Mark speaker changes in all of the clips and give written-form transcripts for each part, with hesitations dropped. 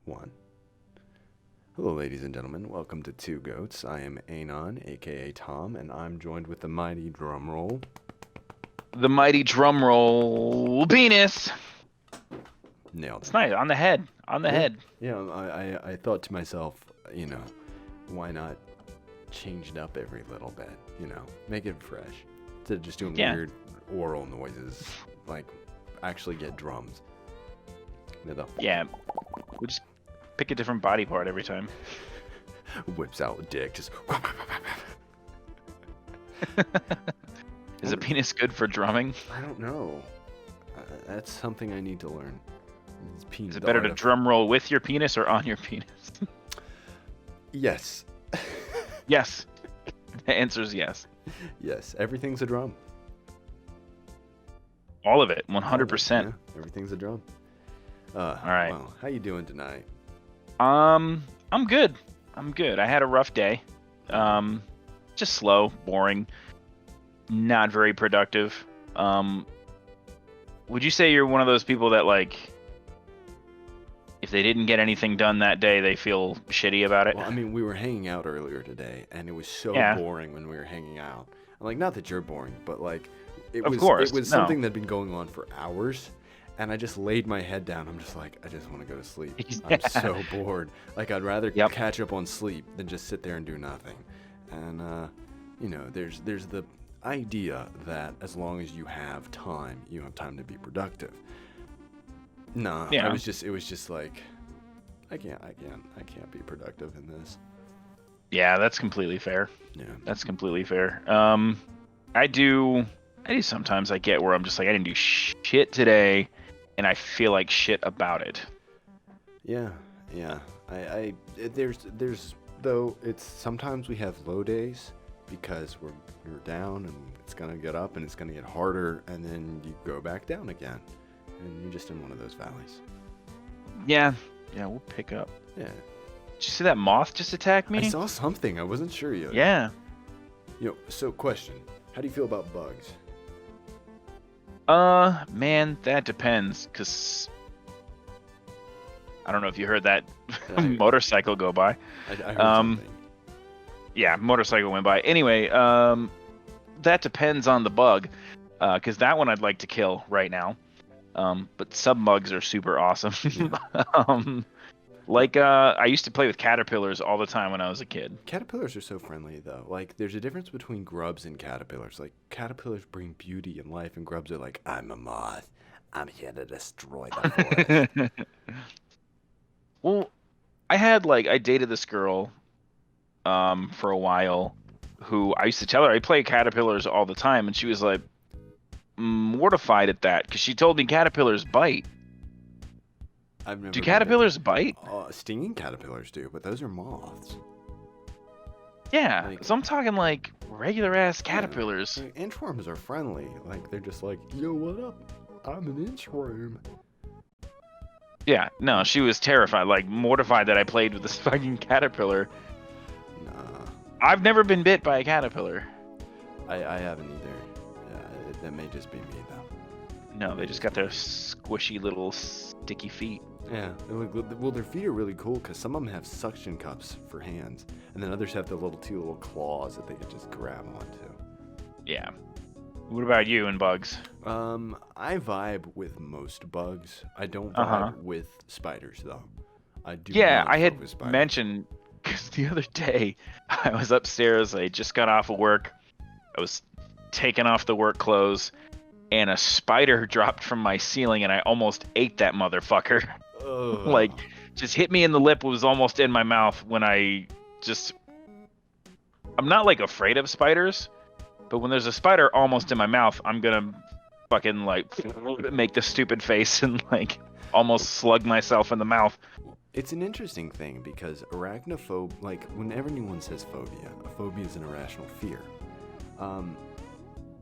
Speaker 1: One. Hello, ladies and gentlemen. Welcome to Two Goats. I am Anon, aka Tom, and I'm joined with the mighty drum roll.
Speaker 2: The mighty drum roll penis.
Speaker 1: Nailed
Speaker 2: It's
Speaker 1: it.
Speaker 2: nice. On the head. On the head.
Speaker 1: Yeah, I thought to myself, why not change it up every little bit? Make it fresh. Instead of just doing weird oral noises, like actually get drums.
Speaker 2: Yeah. We'll just pick a different body part every time.
Speaker 1: Whips out a dick, just.
Speaker 2: Is a penis good for drumming?
Speaker 1: I don't know. That's something I need to learn.
Speaker 2: Is it better to drum roll with your penis or on your penis?
Speaker 1: Yes.
Speaker 2: Yes. The answer is yes.
Speaker 1: Yes, everything's a drum.
Speaker 2: All of it, 100%.
Speaker 1: Yeah, everything's a drum.
Speaker 2: All right.
Speaker 1: Well, how you doing tonight?
Speaker 2: I'm good. I had a rough day. Just slow, boring, not very productive. Would you say you're one of those people that, like, if they didn't get anything done that day, they feel shitty about it?
Speaker 1: Well, I mean, we were hanging out earlier today, and it was so boring when we were hanging out. Like, not that you're boring, but like, it was something that'd been going on for hours, and I just laid my head down. I'm just like, I just want to go to sleep.
Speaker 2: Yeah.
Speaker 1: I'm so bored. Like, I'd rather catch up on sleep than just sit there and do nothing. And there's the idea that as long as you have time to be productive. No, it was just like, I can't be productive in this.
Speaker 2: Yeah, that's completely fair.
Speaker 1: Yeah,
Speaker 2: that's completely fair. I do sometimes. I get where I'm just like, I didn't do shit today, and I feel like shit about it.
Speaker 1: Yeah. There's though, it's sometimes we have low days because we're down, and it's gonna get up and it's gonna get harder, and then you go back down again, and you're just in one of those valleys.
Speaker 2: Yeah, we'll pick up.
Speaker 1: Yeah.
Speaker 2: Did you see that moth just attack me?
Speaker 1: I saw something. I wasn't sure yet.
Speaker 2: Yeah.
Speaker 1: So question. How do you feel about bugs?
Speaker 2: Man, that depends, because I don't know if you heard that motorcycle go by.
Speaker 1: I heard something.
Speaker 2: Yeah, motorcycle went by. Anyway, that depends on the bug, because that one I'd like to kill right now. But sub bugs are super awesome. Yeah. I used to play with caterpillars all the time when I was a kid.
Speaker 1: Caterpillars are so friendly, though. Like, there's a difference between grubs and caterpillars. Like, caterpillars bring beauty and life, and grubs are like, I'm a moth. I'm here to destroy the forest.
Speaker 2: Well, I dated this girl for a while who I used to tell her I play caterpillars all the time, and she was like mortified at that because she told me caterpillars bite. Do caterpillars bite?
Speaker 1: Stinging caterpillars do, but those are moths.
Speaker 2: Yeah, so I'm talking like regular ass caterpillars.
Speaker 1: Like, inchworms are friendly. Like, they're just like, yo, what up? I'm an inchworm.
Speaker 2: Yeah, no, she was terrified, like mortified that I played with this fucking caterpillar.
Speaker 1: Nah.
Speaker 2: I've never been bit by a caterpillar.
Speaker 1: I haven't either. That may just be me, though.
Speaker 2: No, they just got their squishy little sticky feet.
Speaker 1: Yeah, well, their feet are really cool because some of them have suction cups for hands, and then others have the two little claws that they can just grab onto.
Speaker 2: Yeah. What about you and bugs?
Speaker 1: I vibe with most bugs. I don't vibe with spiders, though. I do.
Speaker 2: Yeah, I had mentioned, because the other day I was upstairs. I just got off of work. I was taking off the work clothes, and a spider dropped from my ceiling, and I almost ate that motherfucker. Like, just hit me in the lip. It was almost in my mouth when I'm not like afraid of spiders, but when there's a spider almost in my mouth, I'm gonna fucking like make the stupid face and like almost slug myself in the mouth.
Speaker 1: It's an interesting thing because arachnophobia, like whenever anyone says phobia, a phobia is an irrational fear.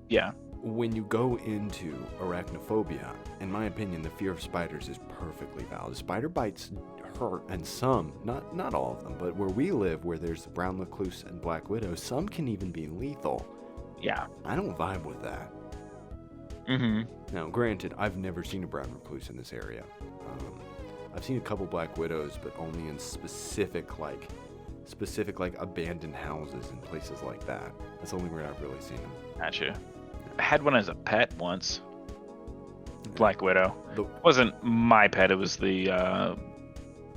Speaker 2: Yeah.
Speaker 1: When you go into arachnophobia, in my opinion, the fear of spiders is perfectly valid. Spider bites hurt, and some, not all of them, but where we live, where there's the brown recluse and black widow, some can even be lethal.
Speaker 2: Yeah.
Speaker 1: I don't vibe with that.
Speaker 2: Mm-hmm.
Speaker 1: Now, granted, I've never seen a brown recluse in this area. I've seen a couple Black Widows, but only in specific like abandoned houses and places like that. That's the only where I've really seen them.
Speaker 2: Gotcha. I had one as a pet once. Black Widow. It wasn't my pet. It was the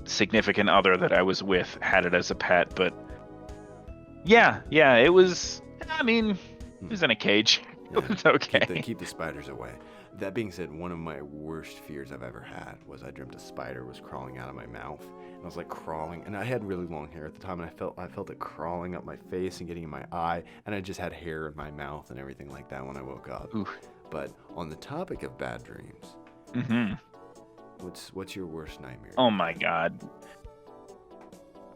Speaker 2: significant other that I was with had it as a pet. But yeah, it was. I mean, it was in a cage.
Speaker 1: Yeah,
Speaker 2: it was okay.
Speaker 1: Keep the spiders away. That being said, one of my worst fears I've ever had was I dreamt a spider was crawling out of my mouth. And I was like crawling, and I had really long hair at the time, and I felt it crawling up my face and getting in my eye, and I just had hair in my mouth and everything like that when I woke up.
Speaker 2: Oof.
Speaker 1: But on the topic of bad dreams, what's your worst nightmare?
Speaker 2: Oh my God.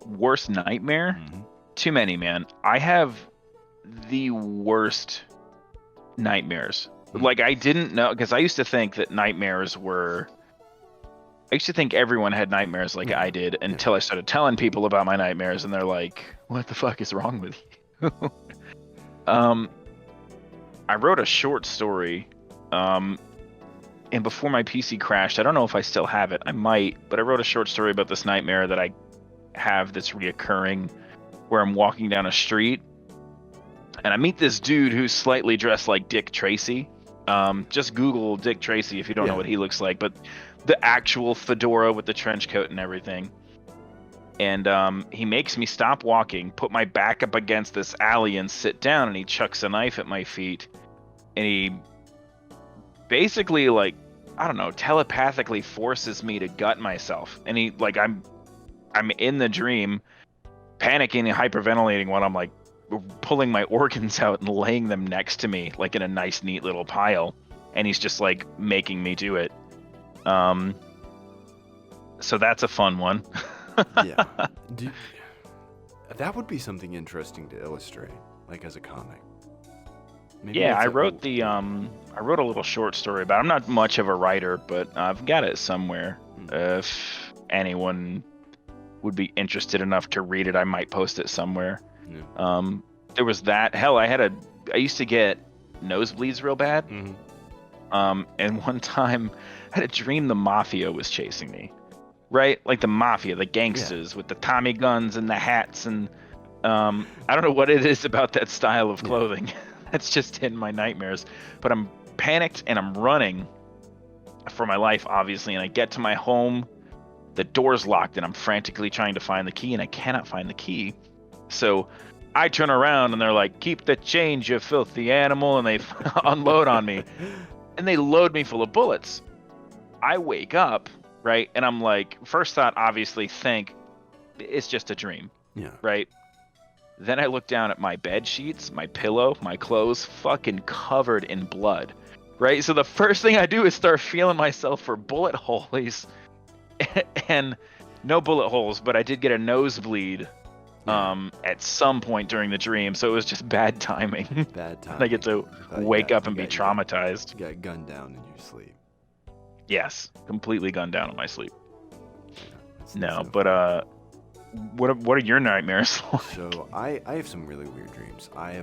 Speaker 2: Worst nightmare?
Speaker 1: Mm-hmm.
Speaker 2: Too many, man. I have the worst nightmares. Like, I didn't know, because I used to think that nightmares were... I used to think everyone had nightmares like I did until I started telling people about my nightmares, and they're like, what the fuck is wrong with you? I wrote a short story, and before my PC crashed, I don't know if I still have it, I might, but I wrote a short story about this nightmare that I have that's reoccurring, where I'm walking down a street, and I meet this dude who's slightly dressed like Dick Tracy. Just Google Dick Tracy if you don't know what he looks like, but the actual fedora with the trench coat and everything. And he makes me stop walking, put my back up against this alley and sit down, and he chucks a knife at my feet. And he basically, like, I don't know, telepathically forces me to gut myself. And he, like, I'm in the dream, panicking and hyperventilating while I'm, like, pulling my organs out and laying them next to me, like in a nice, neat little pile. And he's just, like, making me do it. So that's a fun one.
Speaker 1: Yeah. That would be something interesting to illustrate, like as a comic. Maybe
Speaker 2: I wrote I wrote a little short story about it. I'm not much of a writer, but I've got it somewhere. If anyone would be interested enough to read it, I might post it somewhere. Yeah. There was that. Hell, I used to get nosebleeds real bad. And one time I had a dream the mafia was chasing me. Right? Like the mafia, the gangsters with the Tommy guns and the hats, and I don't know what it is about that style of clothing. That's just in my nightmares. But I'm panicked and I'm running for my life, obviously, and I get to my home, the door's locked, and I'm frantically trying to find the key, and I cannot find the key. So I turn around and they're like, "Keep the change, you filthy animal," and they unload on me. And they load me full of bullets. I wake up, right? And I'm like, first thought, obviously, think it's just a dream.
Speaker 1: Yeah.
Speaker 2: Right? Then I look down at my bed sheets, my pillow, my clothes, fucking covered in blood. Right? So the first thing I do is start feeling myself for bullet holes. And no bullet holes, but I did get a nosebleed at some point during the dream. So it was just bad timing.
Speaker 1: Bad timing.
Speaker 2: And I get to wake up and be traumatized.
Speaker 1: You got gunned down in your sleep.
Speaker 2: Yes, completely gunned down in my sleep.
Speaker 1: Yeah,
Speaker 2: but what are your nightmares like?
Speaker 1: So I have some really weird dreams. I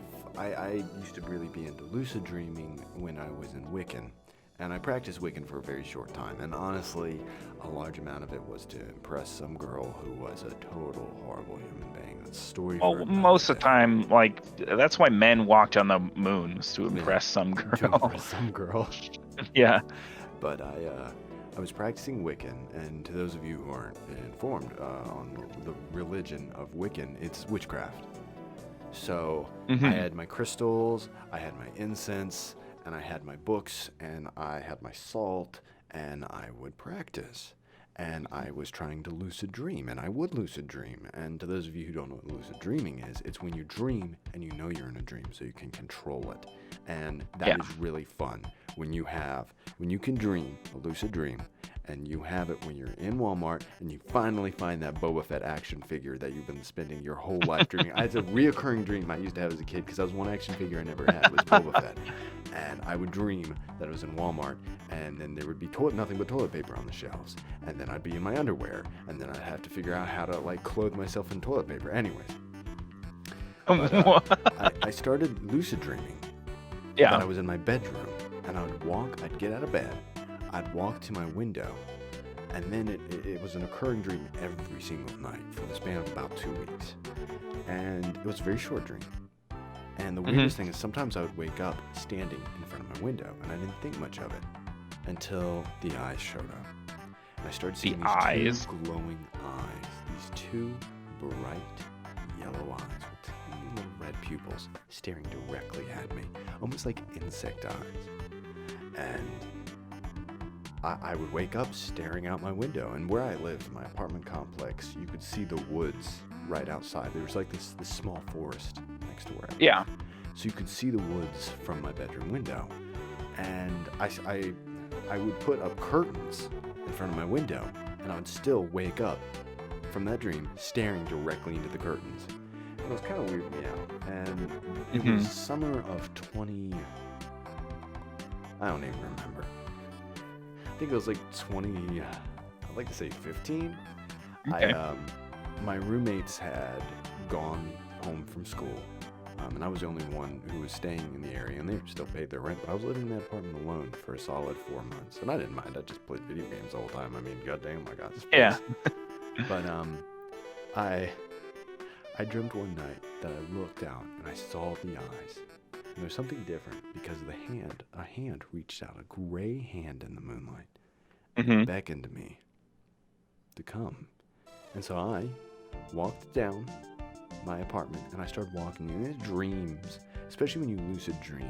Speaker 1: used to really be into lucid dreaming when I was in Wiccan, and I practiced Wiccan for a very short time. And honestly, a large amount of it was to impress some girl who was a total horrible human being. That's a story.
Speaker 2: Well, most of the time, like, that's why men walked on the moon, was to impress some girl.
Speaker 1: To impress some girl.
Speaker 2: Yeah.
Speaker 1: But I was practicing Wiccan, and to those of you who aren't informed on the religion of Wiccan, it's witchcraft. So I had my crystals, I had my incense, and I had my books, and I had my salt, and I would practice. And I was trying to lucid dream, and I would lucid dream. And to those of you who don't know what lucid dreaming is, it's when you dream and you know you're in a dream, so you can control it. And that is really fun. When you can dream, a lucid dream, and you have it when you're in Walmart, and you finally find that Boba Fett action figure that you've been spending your whole life dreaming. It's a reoccurring dream I used to have as a kid, because that was one action figure I never had, was Boba Fett. And I would dream that I was in Walmart, and then there would be nothing but toilet paper on the shelves. And then I'd be in my underwear, and then I'd have to figure out how to, like, clothe myself in toilet paper. Anyways. But, I started lucid dreaming.
Speaker 2: Yeah.
Speaker 1: That I was in my bedroom, and I'd get out of bed, I'd walk to my window, And then it was an occurring dream every single night for the span of about 2 weeks. And it was a very short dream. And the weirdest thing is sometimes I would wake up standing in front of my window, and I didn't think much of it until the eyes showed up. And I started seeing these two glowing eyes, these two bright yellow eyes with tiny little red pupils staring directly at me, almost like insect eyes. And I would wake up staring out my window, and where I lived, my apartment complex, you could see the woods right outside. There was like this small forest next to where I lived.
Speaker 2: Yeah.
Speaker 1: So you could see the woods from my bedroom window. And I would put up curtains in front of my window, and I would still wake up from that dream staring directly into the curtains. And it was kind of weirding me out. And it was summer of 20... I don't even remember. I think it was like 20... I'd like to say 15.
Speaker 2: Okay.
Speaker 1: My roommates had gone home from school, and I was the only one who was staying in the area, and they still paid their rent, but I was living in that apartment alone for a solid 4 months, and I didn't mind. I just played video games the whole time. I mean, goddamn, I got this place.
Speaker 2: Yeah.
Speaker 1: But I dreamt one night that I looked out, and I saw the eyes. And there's something different because a hand reached out, a gray hand in the moonlight, and beckoned to me to come. And so I walked down my apartment, and I started walking. And in dreams, especially when you lucid dream,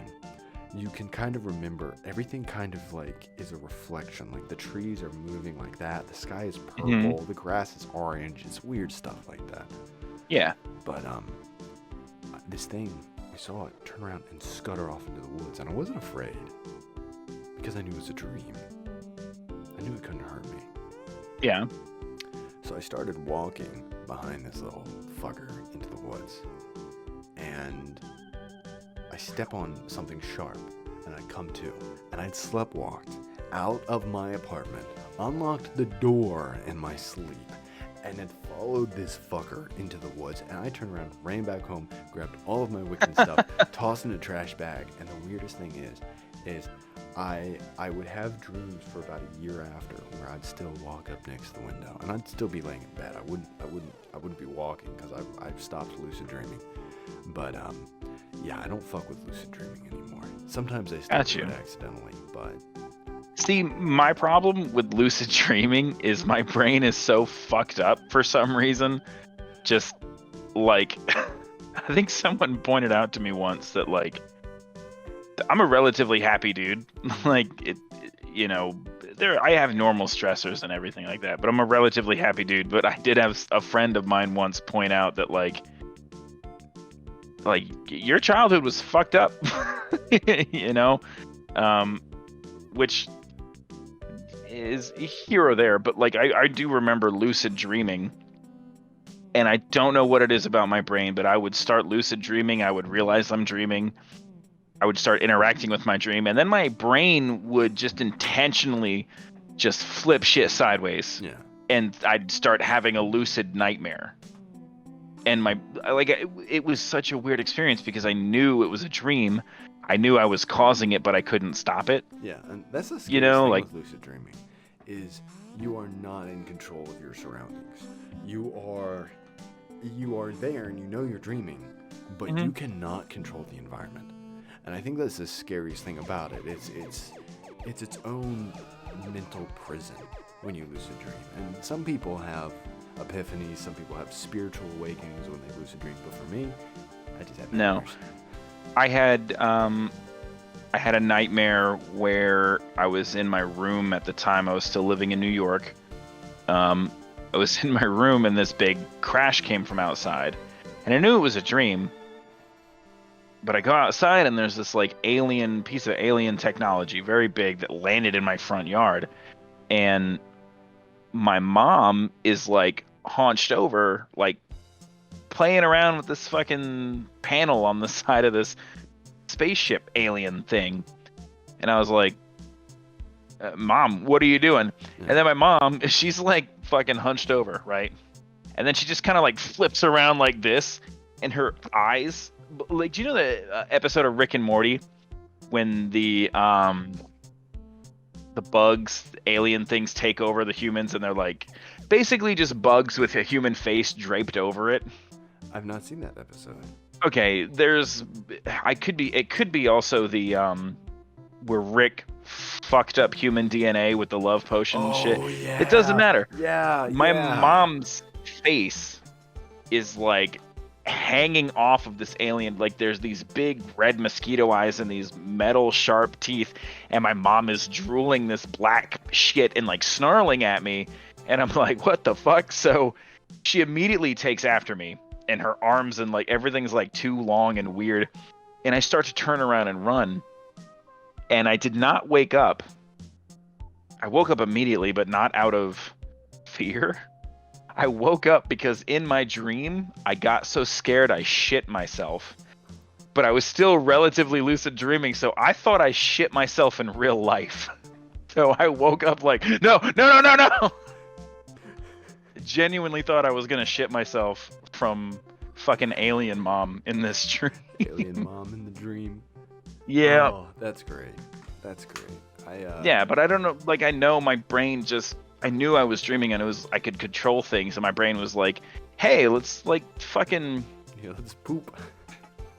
Speaker 1: you can kind of remember everything kind of like is a reflection. Like the trees are moving like that. The sky is purple. The grass is orange. It's weird stuff like that.
Speaker 2: Yeah.
Speaker 1: But this thing, I saw it turn around and scutter off into the woods, and I wasn't afraid because I knew it was a dream. I knew it couldn't hurt me.
Speaker 2: Yeah.
Speaker 1: So I started walking behind this little fucker into the woods, and I step on something sharp, and I come to, and I'd sleptwalked out of my apartment, unlocked the door in my sleep, and had followed this fucker into the woods, and I turned around, ran back home, grabbed all of my Wiccan stuff, tossed in a trash bag, and the weirdest thing is I would have dreams for about a year after where I'd still walk up next to the window, and I'd still be laying in bed. I wouldn't be walking because I've stopped lucid dreaming. But yeah, I don't fuck with lucid dreaming anymore. Sometimes I still do it accidentally, but
Speaker 2: see, my problem with lucid dreaming is my brain is so fucked up for some reason. Just like I think someone pointed out to me once that like I'm a relatively happy dude. Like I have normal stressors and everything like that, but I'm a relatively happy dude. But I did have a friend of mine once point out that like your childhood was fucked up, which is here or there. But like I do remember lucid dreaming, and I don't know what it is about my brain, but I would start lucid dreaming. I would realize I'm dreaming. I would start interacting with my dream, and then my brain would just intentionally just flip shit sideways.
Speaker 1: Yeah.
Speaker 2: And I'd start having a lucid nightmare. And it was such a weird experience because I knew it was a dream. I knew I was causing it, but I couldn't stop it.
Speaker 1: Yeah, and that's the scariest thing with lucid dreaming is you are not in control of your surroundings. You are there and you know you're dreaming, but you cannot control the environment. And I think that's the scariest thing about it. It's its own mental prison when you lucid dream. And some people have epiphanies, some people have spiritual awakenings when they lucid dream, but for me, I just had nightmares.
Speaker 2: I had a nightmare where I was in my room at the time. I was still living in New York. I was in my room and this big crash came from outside, and I knew it was a dream. But I go outside and there's this like piece of alien technology, very big, that landed in my front yard. And my mom is like hunched over, like playing around with this fucking panel on the side of this spaceship alien thing. And I was like, Mom, what are you doing? Yeah. And then my mom, she's like fucking hunched over, right? And then she just kind of like flips around like this, and her eyes, like, do you know the episode of Rick and Morty when the the bugs, alien things take over the humans, and they're like basically just bugs with a human face draped over it.
Speaker 1: I've not seen that episode.
Speaker 2: Okay, it could be also the where Rick fucked up human DNA with the love potion and shit.
Speaker 1: Yeah.
Speaker 2: It doesn't matter.
Speaker 1: Yeah.
Speaker 2: My mom's face is like hanging off of this alien. Like there's these big red mosquito eyes and these metal sharp teeth, and my mom is drooling this black shit and like snarling at me, and I'm like, what the fuck? So she immediately takes after me, and her arms and like everything's like too long and weird, and I start to turn around and run, and I did not wake up. I woke up immediately, but not out of fear. I woke up because in my dream, I got so scared I shit myself. But I was still relatively lucid dreaming, so I thought I shit myself in real life. So I woke up like, no. Genuinely thought I was going to shit myself from fucking alien mom in this dream.
Speaker 1: Alien mom in the dream.
Speaker 2: Yeah.
Speaker 1: Oh, that's great. That's great.
Speaker 2: Yeah, but I don't know. Like, I know my brain just. I knew I was dreaming, and I could control things, and my brain was like, "Hey, let's like fucking.
Speaker 1: Yeah, let's poop.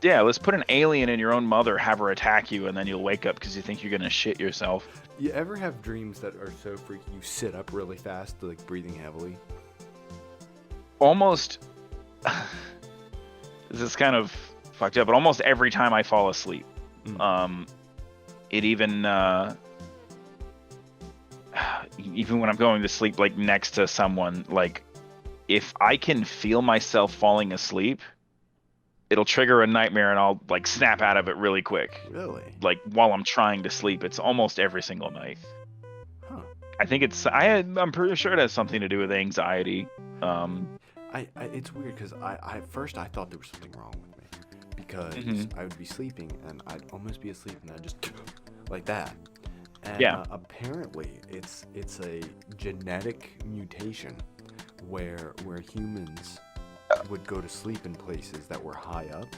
Speaker 2: Yeah, let's put an alien in your own mother, have her attack you, and then you'll wake up because you think you're gonna shit yourself."
Speaker 1: You ever have dreams that are so freaky you sit up really fast, like breathing heavily?
Speaker 2: Almost. This is kind of fucked up, but almost every time I fall asleep, it even when I'm going to sleep like next to someone, like if I can feel myself falling asleep, it'll trigger a nightmare and I'll like snap out of it really quick.
Speaker 1: Really?
Speaker 2: Like while I'm trying to sleep. It's almost every single night.
Speaker 1: Huh.
Speaker 2: I think I'm pretty sure it has something to do with anxiety.
Speaker 1: It's weird because I first I thought there was something wrong with me because I would be sleeping and I'd almost be asleep and I'd just like that. And apparently it's a genetic mutation where humans would go to sleep in places that were high up,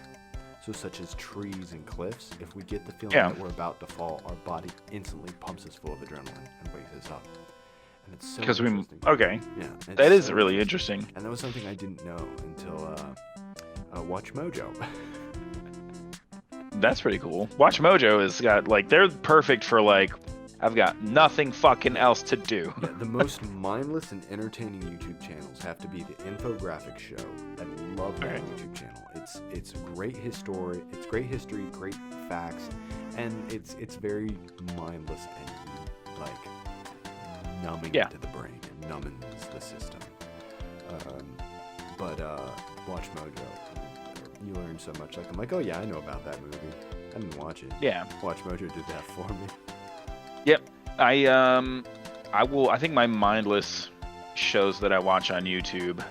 Speaker 1: so such as trees and cliffs. If we get the feeling that we're about to fall, our body instantly pumps us full of adrenaline and wakes us up. And it's so interesting.
Speaker 2: Yeah, that is really interesting.
Speaker 1: And that was something I didn't know until Watch Mojo.
Speaker 2: That's pretty cool. Watch Mojo has got like they're perfect for like I've got nothing fucking else to do.
Speaker 1: Yeah, the most mindless and entertaining YouTube channels have to be the Infographic Show. I love that YouTube channel. It's great history. It's great history, great facts, and it's very mindless and like numbing to the brain and numbing the system. But Watch Mojo, you learn so much. Like I'm like, oh yeah, I know about that movie. I didn't watch it.
Speaker 2: Yeah.
Speaker 1: Watch Mojo did that for me.
Speaker 2: Yep. I think my mindless shows that I watch on YouTube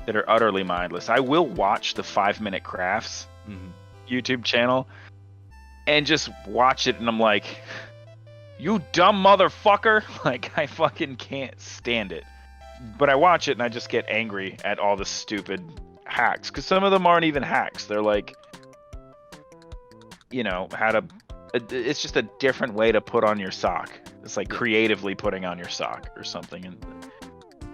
Speaker 2: that are utterly mindless. I will watch the 5-Minute Crafts YouTube channel and just watch it and I'm like, you dumb motherfucker. Like I fucking can't stand it. But I watch it and I just get angry at all the stupid hacks because some of them aren't even hacks. They're like, you know, it's just a different way to put on your sock. It's like creatively putting on your sock or something.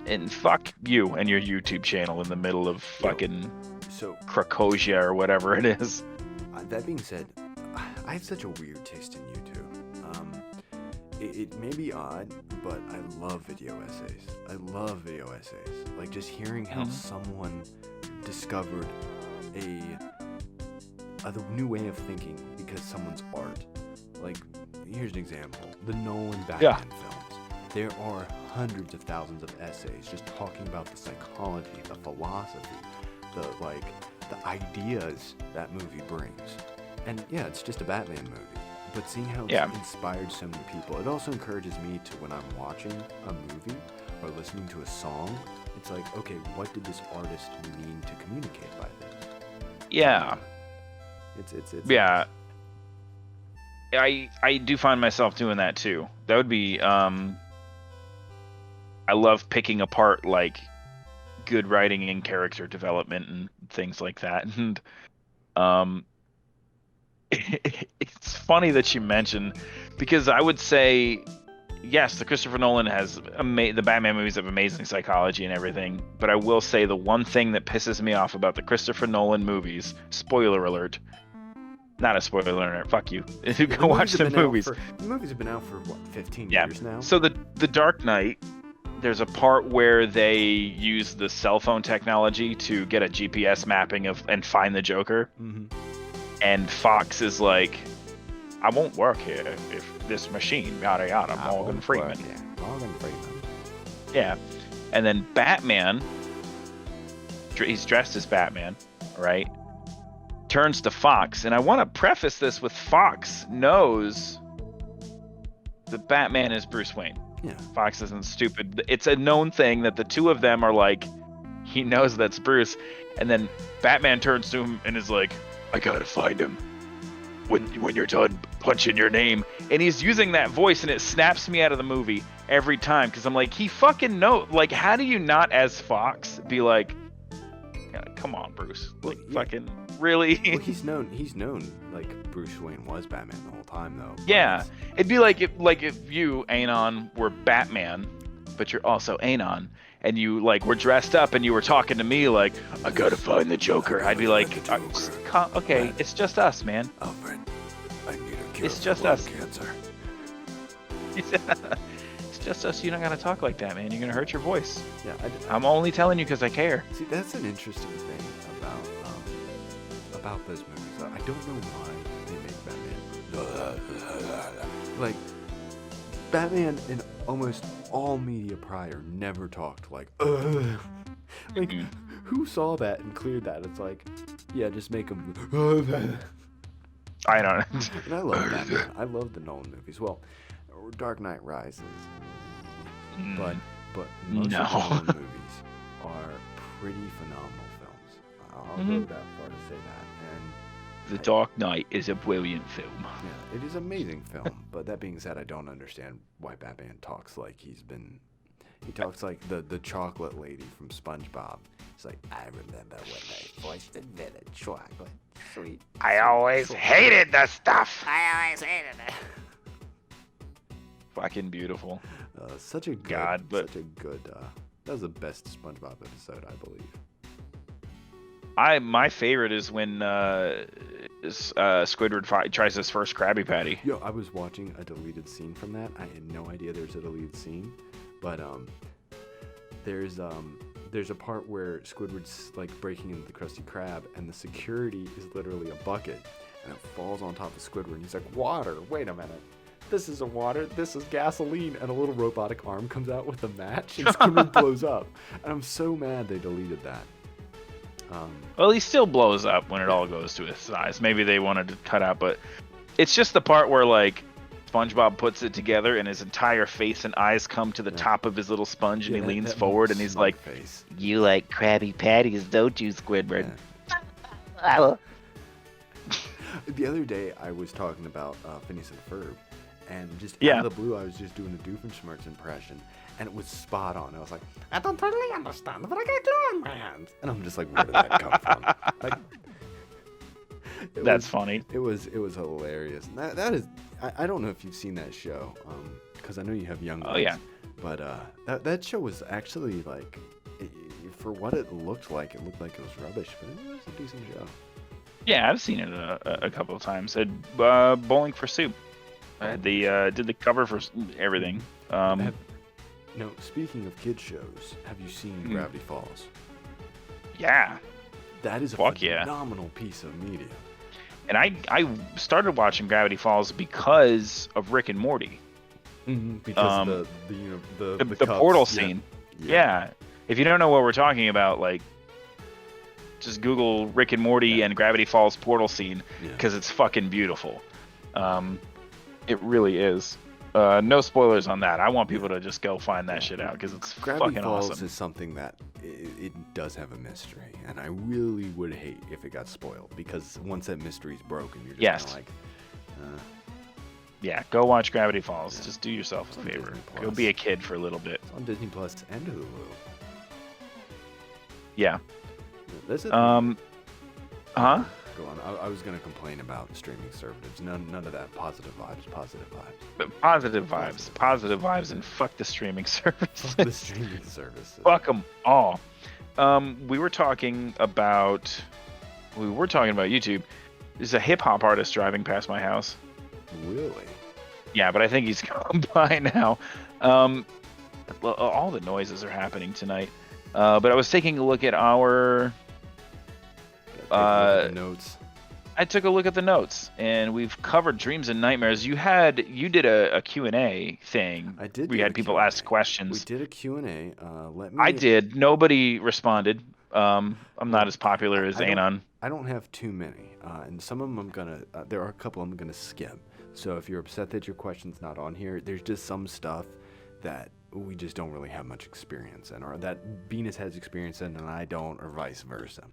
Speaker 2: And fuck you and your YouTube channel in the middle of fucking Krakosia or whatever it is.
Speaker 1: That being said, I have such a weird taste in YouTube. It may be odd, but I love video essays. Like just hearing how someone discovered a new way of thinking because someone's art. Like, here's an example. The Nolan Batman films. There are hundreds of thousands of essays just talking about the psychology, the philosophy, the ideas that movie brings. And yeah, it's just a Batman movie. But seeing how it's inspired so many people, it also encourages me to, when I'm watching a movie or listening to a song, it's like, okay, what did this artist mean to communicate by this?
Speaker 2: Yeah.
Speaker 1: It's
Speaker 2: yeah. I do find myself doing that too. That would be I love picking apart like good writing and character development and things like that. And it's funny that you mention, because I would say yes, the Christopher Nolan has the Batman movies have amazing psychology and everything, but I will say the one thing that pisses me off about the Christopher Nolan movies, spoiler alert, not a spoiler alert, fuck you. Go watch the movies.
Speaker 1: The movies have been out for what, 15
Speaker 2: Yeah.
Speaker 1: years now?
Speaker 2: So the Dark Knight, there's a part where they use the cell phone technology to get a GPS mapping of and find the Joker.
Speaker 1: Mm-hmm.
Speaker 2: And Fox is like, I won't work here if this machine, yada yada, Morgan Freeman.
Speaker 1: Morgan Freeman.
Speaker 2: Yeah. And then Batman, he's dressed as Batman, right? Turns to Fox. And I want to preface this with Fox knows that Batman is Bruce Wayne.
Speaker 1: Yeah.
Speaker 2: Fox isn't stupid. It's a known thing that the two of them are like, he knows that's Bruce. And then Batman turns to him and is like, I gotta find him. When you're done punching your name. And he's using that voice, and it snaps me out of the movie every time, because I'm like, he fucking knows. Like, how do you not, as Fox, be like, come on, Bruce? Like, fucking, really?
Speaker 1: Well, he's known, like, Bruce Wayne was Batman the whole time, though.
Speaker 2: Yeah. It'd be like if you, Anon, were Batman, but you're also Anon, and you, like, were dressed up, and you were talking to me like, I gotta find the Joker. I'd be like, okay, it's just us, man.
Speaker 1: Alfred, I need a cure
Speaker 2: It's just
Speaker 1: for lung
Speaker 2: us.
Speaker 1: cancer.
Speaker 2: It's just us. You're not gonna talk like that, man. You're gonna hurt your voice.
Speaker 1: Yeah,
Speaker 2: I'm only telling you because I care.
Speaker 1: See, that's an interesting thing about those movies. I don't know why they make Batman. Like, Batman in almost all media prior never talked like, ugh. Like, who saw that and cleared that? It's like, yeah, just make him.
Speaker 2: I don't know.
Speaker 1: And I love Batman. I love the Nolan movies. Well, Dark Knight Rises, but most of the Nolan movies are pretty phenomenal films. I'll go that far to say that. And
Speaker 2: The Dark Knight is a brilliant film.
Speaker 1: yeah, it is an amazing film. But that being said, I don't understand why Batman talks like he talks like the chocolate lady from SpongeBob. It's like, I remember when I first invented chocolate. Sweet.
Speaker 2: I always hated the stuff.
Speaker 3: I always hated it.
Speaker 2: Fucking beautiful.
Speaker 1: Such a good,
Speaker 2: God,
Speaker 1: that was the best SpongeBob episode, I believe.
Speaker 2: My favorite is when Squidward tries his first Krabby Patty.
Speaker 1: Yo, I was watching a deleted scene from that. I had no idea there's a deleted scene, but there's a part where Squidward's like breaking into the Krusty Krab, and the security is literally a bucket, and it falls on top of Squidward. And he's like, "Water! Wait a minute, this isn't water. This is gasoline." And a little robotic arm comes out with a match, and Squidward blows up. And I'm so mad they deleted that.
Speaker 2: Well, he still blows up when it all goes to his size. Maybe they wanted to cut out, but it's just the part where like SpongeBob puts it together and his entire face and eyes come to the top of his little sponge, and he leans forward and he's like,
Speaker 1: face.
Speaker 3: You like Krabby Patties, don't you, Squidward?
Speaker 1: Yeah. The other day I was talking about Phineas and Ferb, and just out of the blue I was just doing a Doofenshmirtz impression, and it was spot on. I was like, I don't totally understand, but I got glue on my hands. And I'm just like, where did that come from? Like,
Speaker 2: That's funny.
Speaker 1: It was hilarious. That is, I don't know if you've seen that show, because I know you have young ones.
Speaker 2: Oh yeah.
Speaker 1: But that show was actually like, for what it looked like it was rubbish, but it was a decent show.
Speaker 2: Yeah, I've seen it a couple of times. Bowling for Soup. They did the cover for everything.
Speaker 1: No, speaking of kid shows, have you seen Gravity Falls?
Speaker 2: Yeah.
Speaker 1: That is a phenomenal piece of media.
Speaker 2: And I started watching Gravity Falls because of Rick and Morty.
Speaker 1: Because
Speaker 2: the portal scene. Yeah. If you don't know what we're talking about, like, just Google Rick and Morty and Gravity Falls portal scene, because it's fucking beautiful. It really is. No spoilers on that. I want people to just go find that shit out because it's
Speaker 1: Gravity
Speaker 2: fucking
Speaker 1: Falls
Speaker 2: awesome.
Speaker 1: is something that it does have a mystery, and I really would hate if it got spoiled, because once that mystery's broken, you're just kinda like,
Speaker 2: yeah, go watch Gravity Falls. Just do yourself a
Speaker 1: on
Speaker 2: favor.
Speaker 1: Disney
Speaker 2: Go be a kid for a little bit.
Speaker 1: It's on Disney Plus and Hulu.
Speaker 2: Yeah.
Speaker 1: That's it.
Speaker 2: Huh?
Speaker 1: Go on. I was gonna complain about streaming conservatives. None of that. Positive vibes. Positive vibes.
Speaker 2: But positive vibes, and fuck the streaming services.
Speaker 1: Fuck the streaming services.
Speaker 2: Fuck them all. We were talking about YouTube. There's a hip hop artist driving past my house.
Speaker 1: Really?
Speaker 2: Yeah, but I think he's gone by now. All the noises are happening tonight. But I was taking a look at our.
Speaker 1: Notes.
Speaker 2: I took a look at the notes, and we've covered dreams and nightmares. You did a Q&A thing.
Speaker 1: I did.
Speaker 2: We had people ask questions.
Speaker 1: We did a Q&A.
Speaker 2: I did. Nobody responded. I'm not as popular as Anon.
Speaker 1: I don't have too many, and some of them there are a couple I'm gonna skip. So if you're upset that your question's not on here, there's just some stuff that we just don't really have much experience in, or that Venus has experience in and I don't, or vice versa.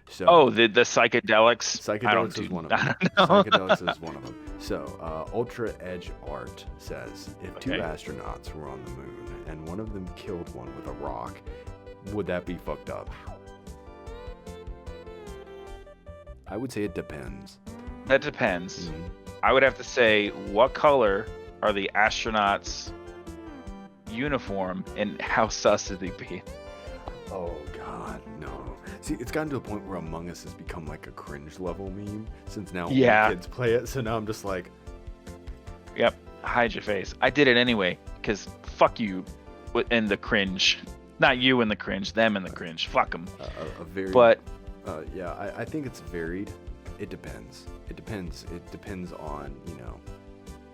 Speaker 1: So
Speaker 2: the psychedelics.
Speaker 1: Psychedelics is one of them. Psychedelics is one of them. So Ultra Edge Art says, if two astronauts were on the moon and one of them killed one with a rock, would that be fucked up? I would say it depends.
Speaker 2: That depends.
Speaker 1: Mm-hmm.
Speaker 2: I would have to say, what color are the astronauts' uniform, and how sus is he being?
Speaker 1: Oh God, no. See, it's gotten to a point where Among Us has become like a cringe level meme, since now all the kids play it, so now I'm just like...
Speaker 2: Yep, hide your face. I did it anyway, because fuck you and the cringe. Not you and the cringe, them and the cringe. Fuck them.
Speaker 1: I think it's varied. It depends. It depends on,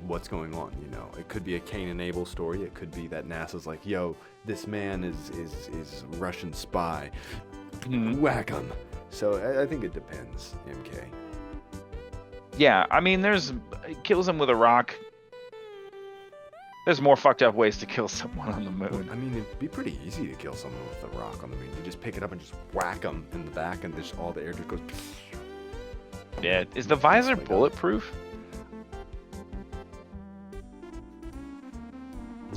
Speaker 1: what's going on, It could be a Cain and Abel story. It could be that NASA's like, yo, this man is Russian spy. Whack him. So I think it depends, MK.
Speaker 2: Yeah, I mean, kills him with a rock. There's more fucked up ways to kill someone on the moon.
Speaker 1: I mean, it'd be pretty easy to kill someone with a rock on the moon. You just pick it up and just whack them in the back, and just all the air just goes...
Speaker 2: Yeah, is the visor bulletproof?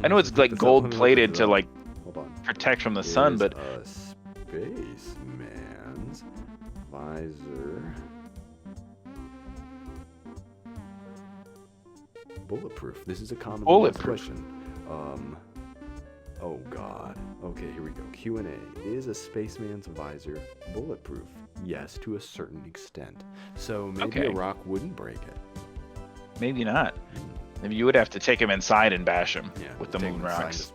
Speaker 2: I know it's like gold plated to like protect from the sun, but
Speaker 1: spaceman's visor bulletproof. This is a common question. Oh God. Okay, here we go. Q&A. Is a spaceman's visor bulletproof? Yes, to a certain extent. So maybe a rock wouldn't break it.
Speaker 2: Maybe not. Maybe you would have to take him inside and bash him with the moon rocks.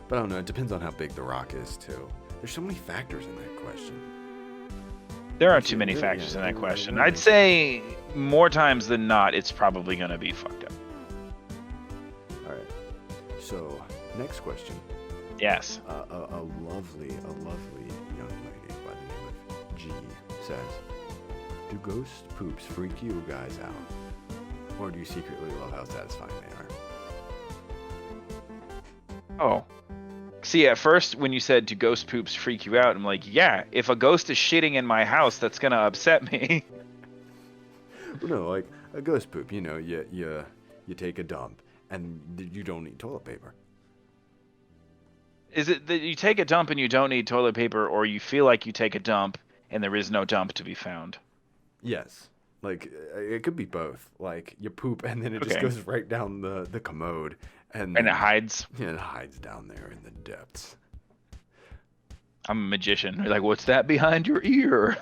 Speaker 1: But I don't know. It depends on how big the rock is, too. There's so many factors in that question.
Speaker 2: There are too many factors in that question. I'd say more times than not, it's probably going to be fucked up.
Speaker 1: All right. So, next question.
Speaker 2: Yes.
Speaker 1: A lovely young lady by the name of G says, do ghost poops freak you guys out? Or do you secretly love how satisfying they are?
Speaker 2: Oh. See, at first, when you said, do ghost poops freak you out? I'm like, yeah, if a ghost is shitting in my house, that's going to upset me.
Speaker 1: Well, no, like, a ghost poop, you take a dump, and you don't need toilet paper.
Speaker 2: Is it that you take a dump and you don't need toilet paper, or you feel like you take a dump and there is no dump to be found?
Speaker 1: Yes. Like, it could be both. Like, you poop and then it just goes right down the commode. And
Speaker 2: it hides?
Speaker 1: Yeah, it hides down there in the depths.
Speaker 2: I'm a magician. You're like, what's that behind your ear?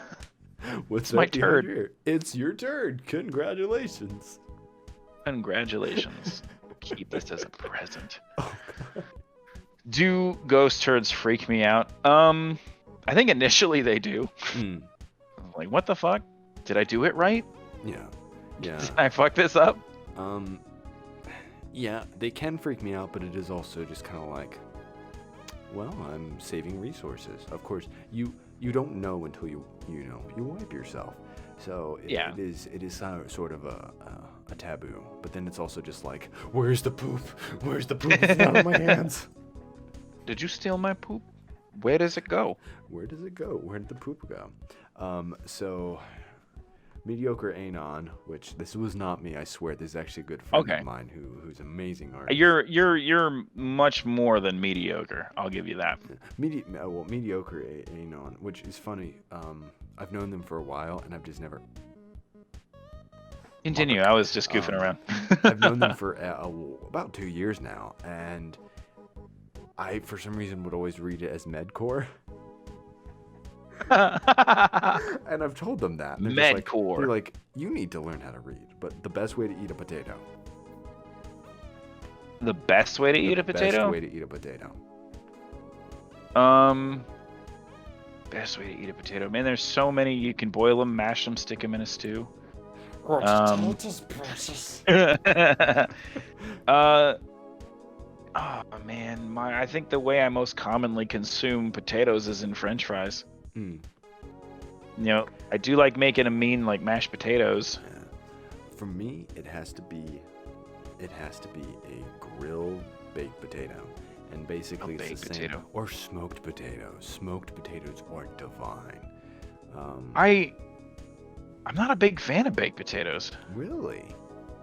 Speaker 1: What's that behind your ear? It's your turd. Congratulations.
Speaker 2: Congratulations. Keep this as a present.
Speaker 1: Oh, God.
Speaker 2: Do ghost turds freak me out? I think initially they do. Like, what the fuck? Did I do it right?
Speaker 1: Yeah.
Speaker 2: Did I fuck this up?
Speaker 1: Yeah, they can freak me out, but it is also just kind of like, well, I'm saving resources. Of course, you don't know until you wipe yourself. So it is sort of a taboo. But then it's also just like, where's the poop? Where's the poop? It's not on my hands.
Speaker 2: Did you steal my poop? Where does it go?
Speaker 1: Where does it go? Where did the poop go? So Mediocre Anon, which this was not me, I swear. This is actually a good friend of mine who's amazing artist.
Speaker 2: You're much more than mediocre. I'll give you that.
Speaker 1: Mediocre Anon, which is funny I've known them for a while, and I've just never.
Speaker 2: Continue. I was just goofing around.
Speaker 1: I've known them for about 2 years now, and I, for some reason, would always read it as Medcore. And I've told them that. And they're just
Speaker 2: Medcore.
Speaker 1: They're like, you need to learn how to read, but the best way to eat a potato.
Speaker 2: The best way to eat a potato?
Speaker 1: Best way to eat a potato.
Speaker 2: Best way to eat a potato. Man, there's so many. You can boil them, mash them, stick them in a stew.
Speaker 1: Potatoes, precious.
Speaker 2: Oh man, I think the way I most commonly consume potatoes is in French fries.
Speaker 1: Mm.
Speaker 2: You know, I do like making a mean like mashed potatoes.
Speaker 1: Yeah. For me, it has to be a grilled baked potato, and basically it's the same.
Speaker 2: Potato.
Speaker 1: Or smoked potatoes. Smoked potatoes are divine.
Speaker 2: I'm not a big fan of baked potatoes.
Speaker 1: Really?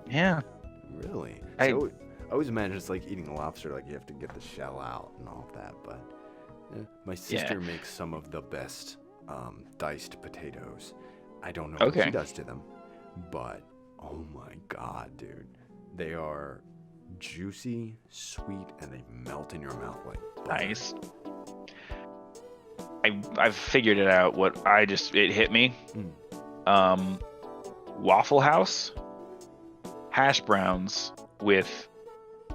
Speaker 2: Yeah.
Speaker 1: Really?
Speaker 2: I
Speaker 1: always imagine it's like eating lobster, like you have to get the shell out and all of that. But my sister makes some of the best diced potatoes. I don't know what she does to them, but oh my god, dude, they are juicy, sweet, and they melt in your mouth like butter.
Speaker 2: Nice. I've figured it out. It hit me. Waffle House hash browns with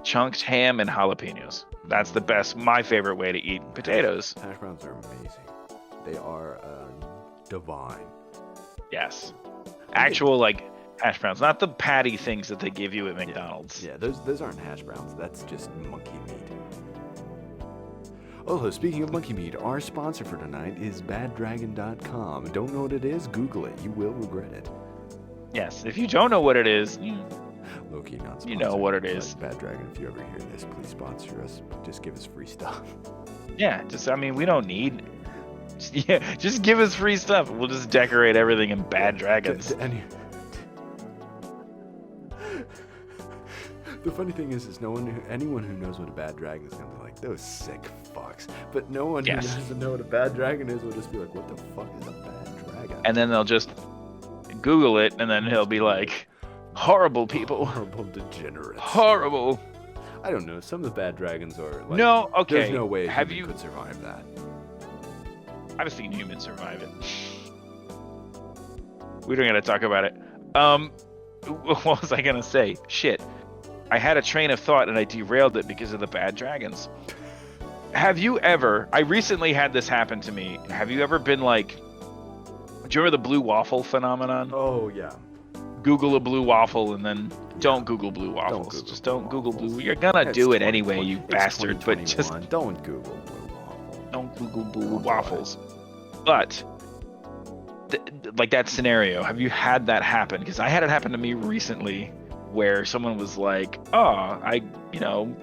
Speaker 2: chunked ham and jalapenos. That's the best, my favorite way to eat potatoes.
Speaker 1: Hash browns are amazing. They are divine.
Speaker 2: Yes. Actual like hash browns, not the patty things that they give you at McDonald's.
Speaker 1: Yeah, those aren't hash browns. That's just monkey meat. Oh, speaking of monkey meat, our sponsor for tonight is baddragon.com. Don't know what it is? Google it. You will regret it.
Speaker 2: Yes, if you don't know what it is,
Speaker 1: Low-key not sponsored.
Speaker 2: you know what it is.
Speaker 1: Bad Dragon, if you ever hear this, please sponsor us. Just give us free stuff.
Speaker 2: Yeah, we don't need. Just give us free stuff. We'll just decorate everything in Bad Dragons.
Speaker 1: The funny thing is anyone who knows what a bad dragon is gonna be like, those sick fucks. But no one who doesn't know what a bad dragon is will just be like, what the fuck is a bad dragon?
Speaker 2: And then they'll just Google it, and then he'll be like, horrible people.
Speaker 1: Horrible degenerates.
Speaker 2: Horrible.
Speaker 1: I don't know. Some of the bad dragons are like.
Speaker 2: No, okay.
Speaker 1: There's no way you could survive that.
Speaker 2: I've seen humans survive it. We don't gotta talk about it. What was I gonna say? Shit. I had a train of thought and I derailed it because of the bad dragons. Have you ever, I recently had this happen to me. Have you ever been like, do you remember the blue waffle phenomenon?
Speaker 1: Oh, yeah.
Speaker 2: Google a blue waffle and then don't Google blue waffles. Don't Google blue. You're gonna do it anyway, you bastard. But just
Speaker 1: don't Google blue waffle.
Speaker 2: Don't Google blue waffles. But like that scenario, have you had that happen? Because I had it happen to me recently, where someone was like, "Oh,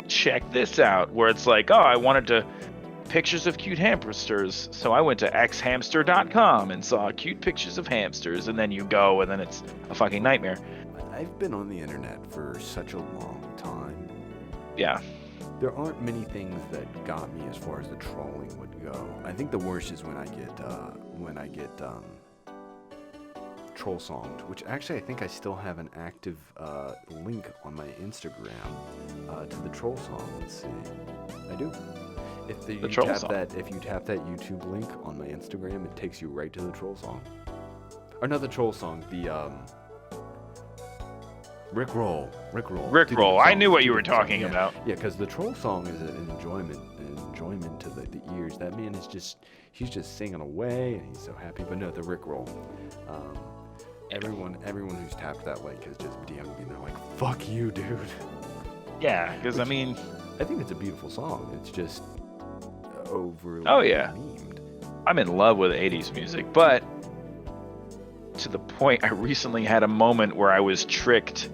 Speaker 2: check this out." Where it's like, "Oh, I wanted pictures of cute hamsters, so I went to xhamster.com and saw cute pictures of hamsters," and then you go, and then it's a fucking nightmare.
Speaker 1: I've been on the internet for such a long time.
Speaker 2: Yeah.
Speaker 1: There aren't many things that got me as far as the trolling would go. I think the worst is when I get troll songed, which actually I think I still have an active link on my Instagram to the troll song. Let's see. I do. If you tap that YouTube link on my Instagram, it takes you right to the troll song. Or not the troll song, the Rickroll.
Speaker 2: I knew what you were talking about.
Speaker 1: Yeah, because the troll song is an enjoyment to the ears. That man he's just singing away and he's so happy. But no, the Rickroll. Everyone who's tapped that link has just DM'd me and they're like, "Fuck you, dude."
Speaker 2: Yeah, because I think
Speaker 1: it's a beautiful song. It's just overly memed.
Speaker 2: I'm in love with 80s music, but to the point I recently had a moment where I was tricked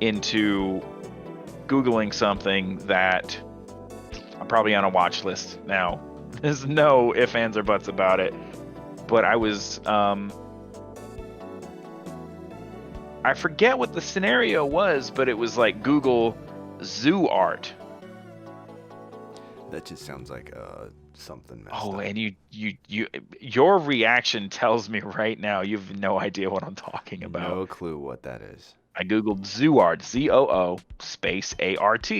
Speaker 2: into Googling something that I'm probably on a watch list now. There's no ifs, ands, or buts about it. But I was I forget what the scenario was, but it was like Google zoo art.
Speaker 1: That just sounds like something messed
Speaker 2: Oh,
Speaker 1: up.
Speaker 2: and your reaction tells me right now you've no idea what I'm talking about.
Speaker 1: No clue what that is.
Speaker 2: I googled Zooart, ZOO space ART,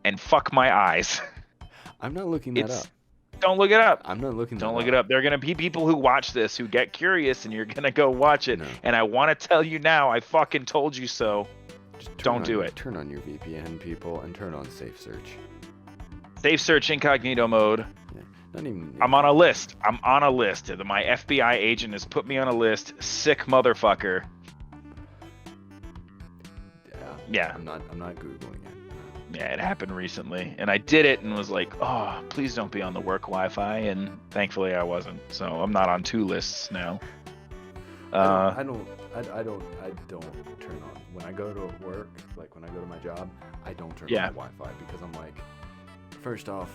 Speaker 2: and fuck my eyes.
Speaker 1: I'm not looking that up.
Speaker 2: Don't look it up.
Speaker 1: I'm not looking that
Speaker 2: Don't
Speaker 1: up.
Speaker 2: look it up. There are gonna be people who watch this who get curious, and you're gonna go watch it.
Speaker 1: No.
Speaker 2: And I want to tell you now, I fucking told you so.
Speaker 1: Just
Speaker 2: Don't do it.
Speaker 1: Turn on your VPN, people, and turn on safe search.
Speaker 2: Safe search incognito mode.
Speaker 1: Yeah. Not even.
Speaker 2: I'm on a list. My FBI agent has put me on a list. Sick motherfucker. Yeah.
Speaker 1: I'm not googling it.
Speaker 2: Yeah, it happened recently, and I did it and was like, "Oh, please don't be on the work Wi-Fi," and thankfully I wasn't. So I'm not on 2 lists now.
Speaker 1: I don't turn on when I go to work. Like when I go to my job, I don't turn on the Wi-Fi because I'm like, first off,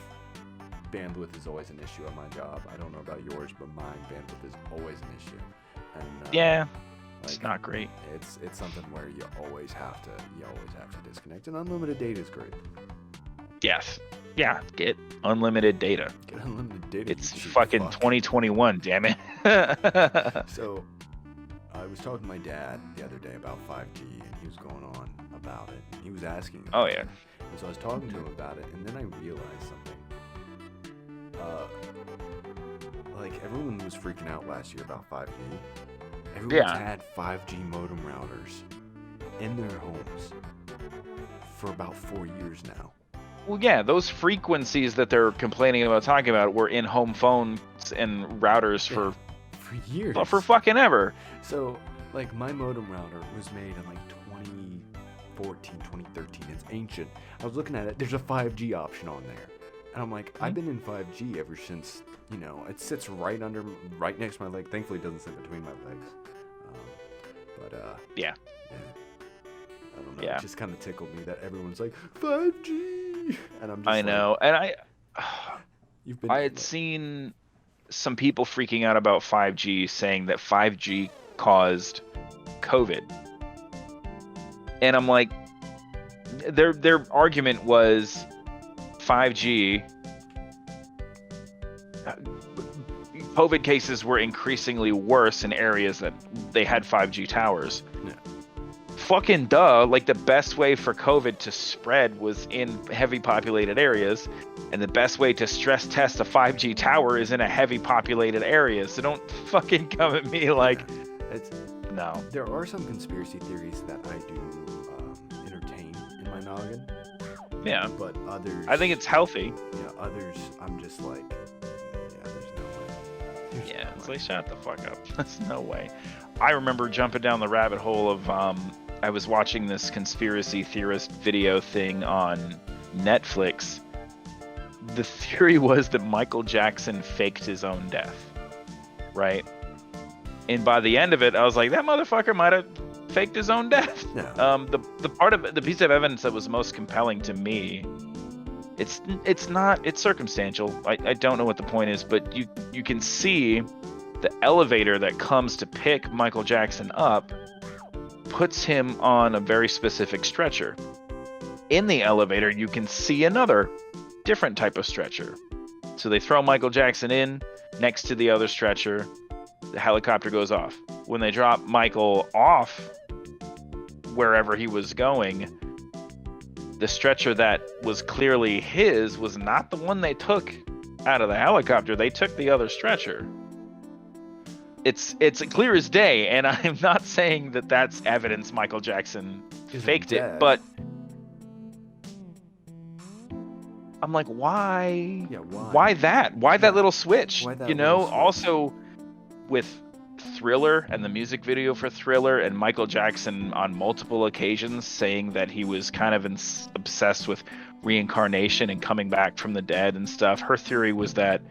Speaker 1: bandwidth is always an issue at my job. I don't know about yours, but mine bandwidth is always an issue. And
Speaker 2: it's not great.
Speaker 1: It's something where you always have to disconnect, and unlimited data is great.
Speaker 2: Yes. Yeah, get unlimited data.
Speaker 1: Get unlimited data.
Speaker 2: It's fucking 2021, damn it.
Speaker 1: So, I was talking to my dad the other day about 5G, and he was going on about it. And he was asking.
Speaker 2: Oh, yeah.
Speaker 1: And so I was talking to him about it, and then I realized something. Like, everyone was freaking out last year about 5G. Everyone's had 5G modem routers in their homes for about 4 years now.
Speaker 2: Well, yeah, those frequencies that they're complaining about talking about were in home phones and routers for
Speaker 1: years.
Speaker 2: For fucking ever.
Speaker 1: So, like, my modem router was made in like 2014, 2013. It's ancient. I was looking at it. There's a 5G option on there. And I'm like, I've been in 5G ever since, it sits right next to my leg. Thankfully, it doesn't sit between my legs.
Speaker 2: Yeah.
Speaker 1: I don't know. It just kind of tickled me that everyone's like, 5G! And I'm just
Speaker 2: I know. And I had
Speaker 1: like,
Speaker 2: seen some people freaking out about 5G, saying that 5G caused COVID. And I'm like, their argument was 5G, COVID cases were increasingly worse in areas that they had 5G towers.
Speaker 1: Yeah.
Speaker 2: Fucking duh, like the best way for COVID to spread was in heavy populated areas, and the best way to stress test a 5G tower is in a heavy populated area. So don't fucking come at me like, no.
Speaker 1: There are some conspiracy theories that I do entertain in my noggin.
Speaker 2: Yeah.
Speaker 1: But others,
Speaker 2: I think it's healthy.
Speaker 1: Yeah, others, I'm just like, there's no way.
Speaker 2: It's like, shut the fuck up. There's no way. I remember jumping down the rabbit hole of, I was watching this conspiracy theorist video thing on Netflix. The theory was that Michael Jackson faked his own death, right? And by the end of it, I was like, that motherfucker might have faked his own death.
Speaker 1: No.
Speaker 2: The piece of evidence that was most compelling to me, it's circumstantial. I don't know what the point is, but you can see the elevator that comes to pick Michael Jackson up puts him on a very specific stretcher. In the elevator, you can see another different type of stretcher. So they throw Michael Jackson in next to the other stretcher. The helicopter goes off. When they drop Michael off wherever he was going, the stretcher that was clearly his was not the one they took out of the helicopter. They took the other stretcher. It's clear as day, and I'm not saying that that's evidence Michael Jackson faked it, but I'm like, why?
Speaker 1: Yeah, why?
Speaker 2: Why that? Why that little switch?
Speaker 1: Why that
Speaker 2: You know,
Speaker 1: little switch?
Speaker 2: also with Thriller and the music video for Thriller, and Michael Jackson on multiple occasions saying that he was kind of obsessed with reincarnation and coming back from the dead and stuff. Her theory was that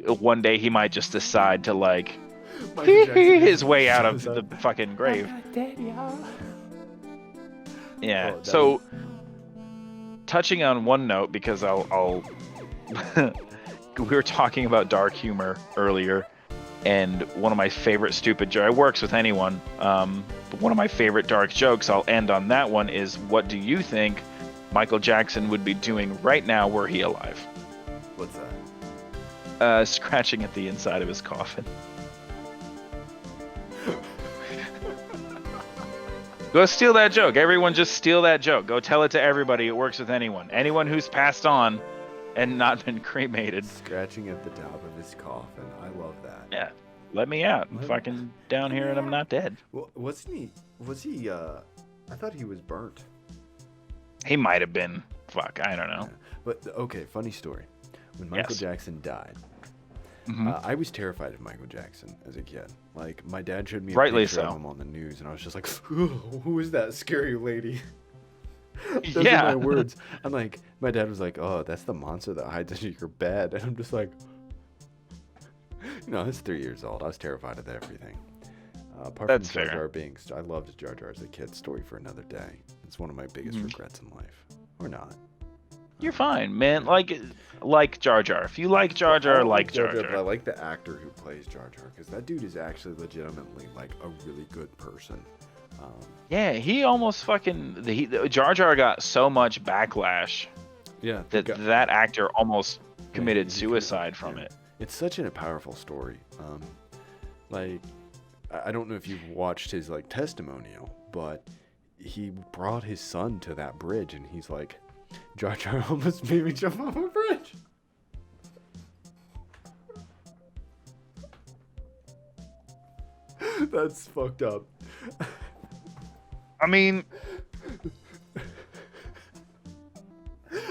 Speaker 2: one day he might just decide to like his way out of the fucking grave. Yeah.
Speaker 1: Oh,
Speaker 2: So touching on one note, because I'll we were talking about dark humor earlier, and one of my favorite stupid jokes, it works with anyone, but one of my favorite dark jokes, I'll end on that one, is what do you think Michael Jackson would be doing right now were he alive?
Speaker 1: What's that?
Speaker 2: Scratching at the inside of his coffin. Go steal that joke. Everyone just steal that joke. Go tell it to everybody. It works with anyone. Anyone who's passed on and not been cremated.
Speaker 1: Scratching at the top of his coffin. I love that.
Speaker 2: Yeah. Let me out. I'm fucking down here and I'm not dead.
Speaker 1: Well, was he, I thought he was burnt.
Speaker 2: He might have been. Fuck, I don't know.
Speaker 1: Yeah. But, okay, funny story. When Michael Jackson died,
Speaker 2: Mm-hmm.
Speaker 1: I was terrified of Michael Jackson as a kid. Like, my dad showed me a
Speaker 2: Rightly
Speaker 1: picture of
Speaker 2: so.
Speaker 1: him on the news, and I was just like, who is that scary lady? Those
Speaker 2: Yeah.
Speaker 1: are my words. I'm like, my dad was like, oh, that's the monster that hides under your bed. And I'm just like, I was 3 years old. I was terrified of everything. Apart
Speaker 2: That's
Speaker 1: from Jar
Speaker 2: fair.
Speaker 1: Jar Binks, I loved Jar Jar as a kid. Story for another day. It's one of my biggest regrets in life. Or not.
Speaker 2: You're fine, man. Like Jar Jar. If you like Jar Jar, like Jar
Speaker 1: But I
Speaker 2: Jar.
Speaker 1: like the actor who plays Jar Jar, because that dude is actually legitimately like a really good person.
Speaker 2: Yeah, he almost fucking Jar Jar got so much backlash
Speaker 1: Yeah,
Speaker 2: that actor almost committed
Speaker 1: he
Speaker 2: suicide from
Speaker 1: yeah.
Speaker 2: it.
Speaker 1: It's such a powerful story. Like, I don't know if you've watched his like testimonial, but he brought his son to that bridge, and he's like, Jar Jar almost made me jump off a bridge. That's fucked up.
Speaker 2: I mean,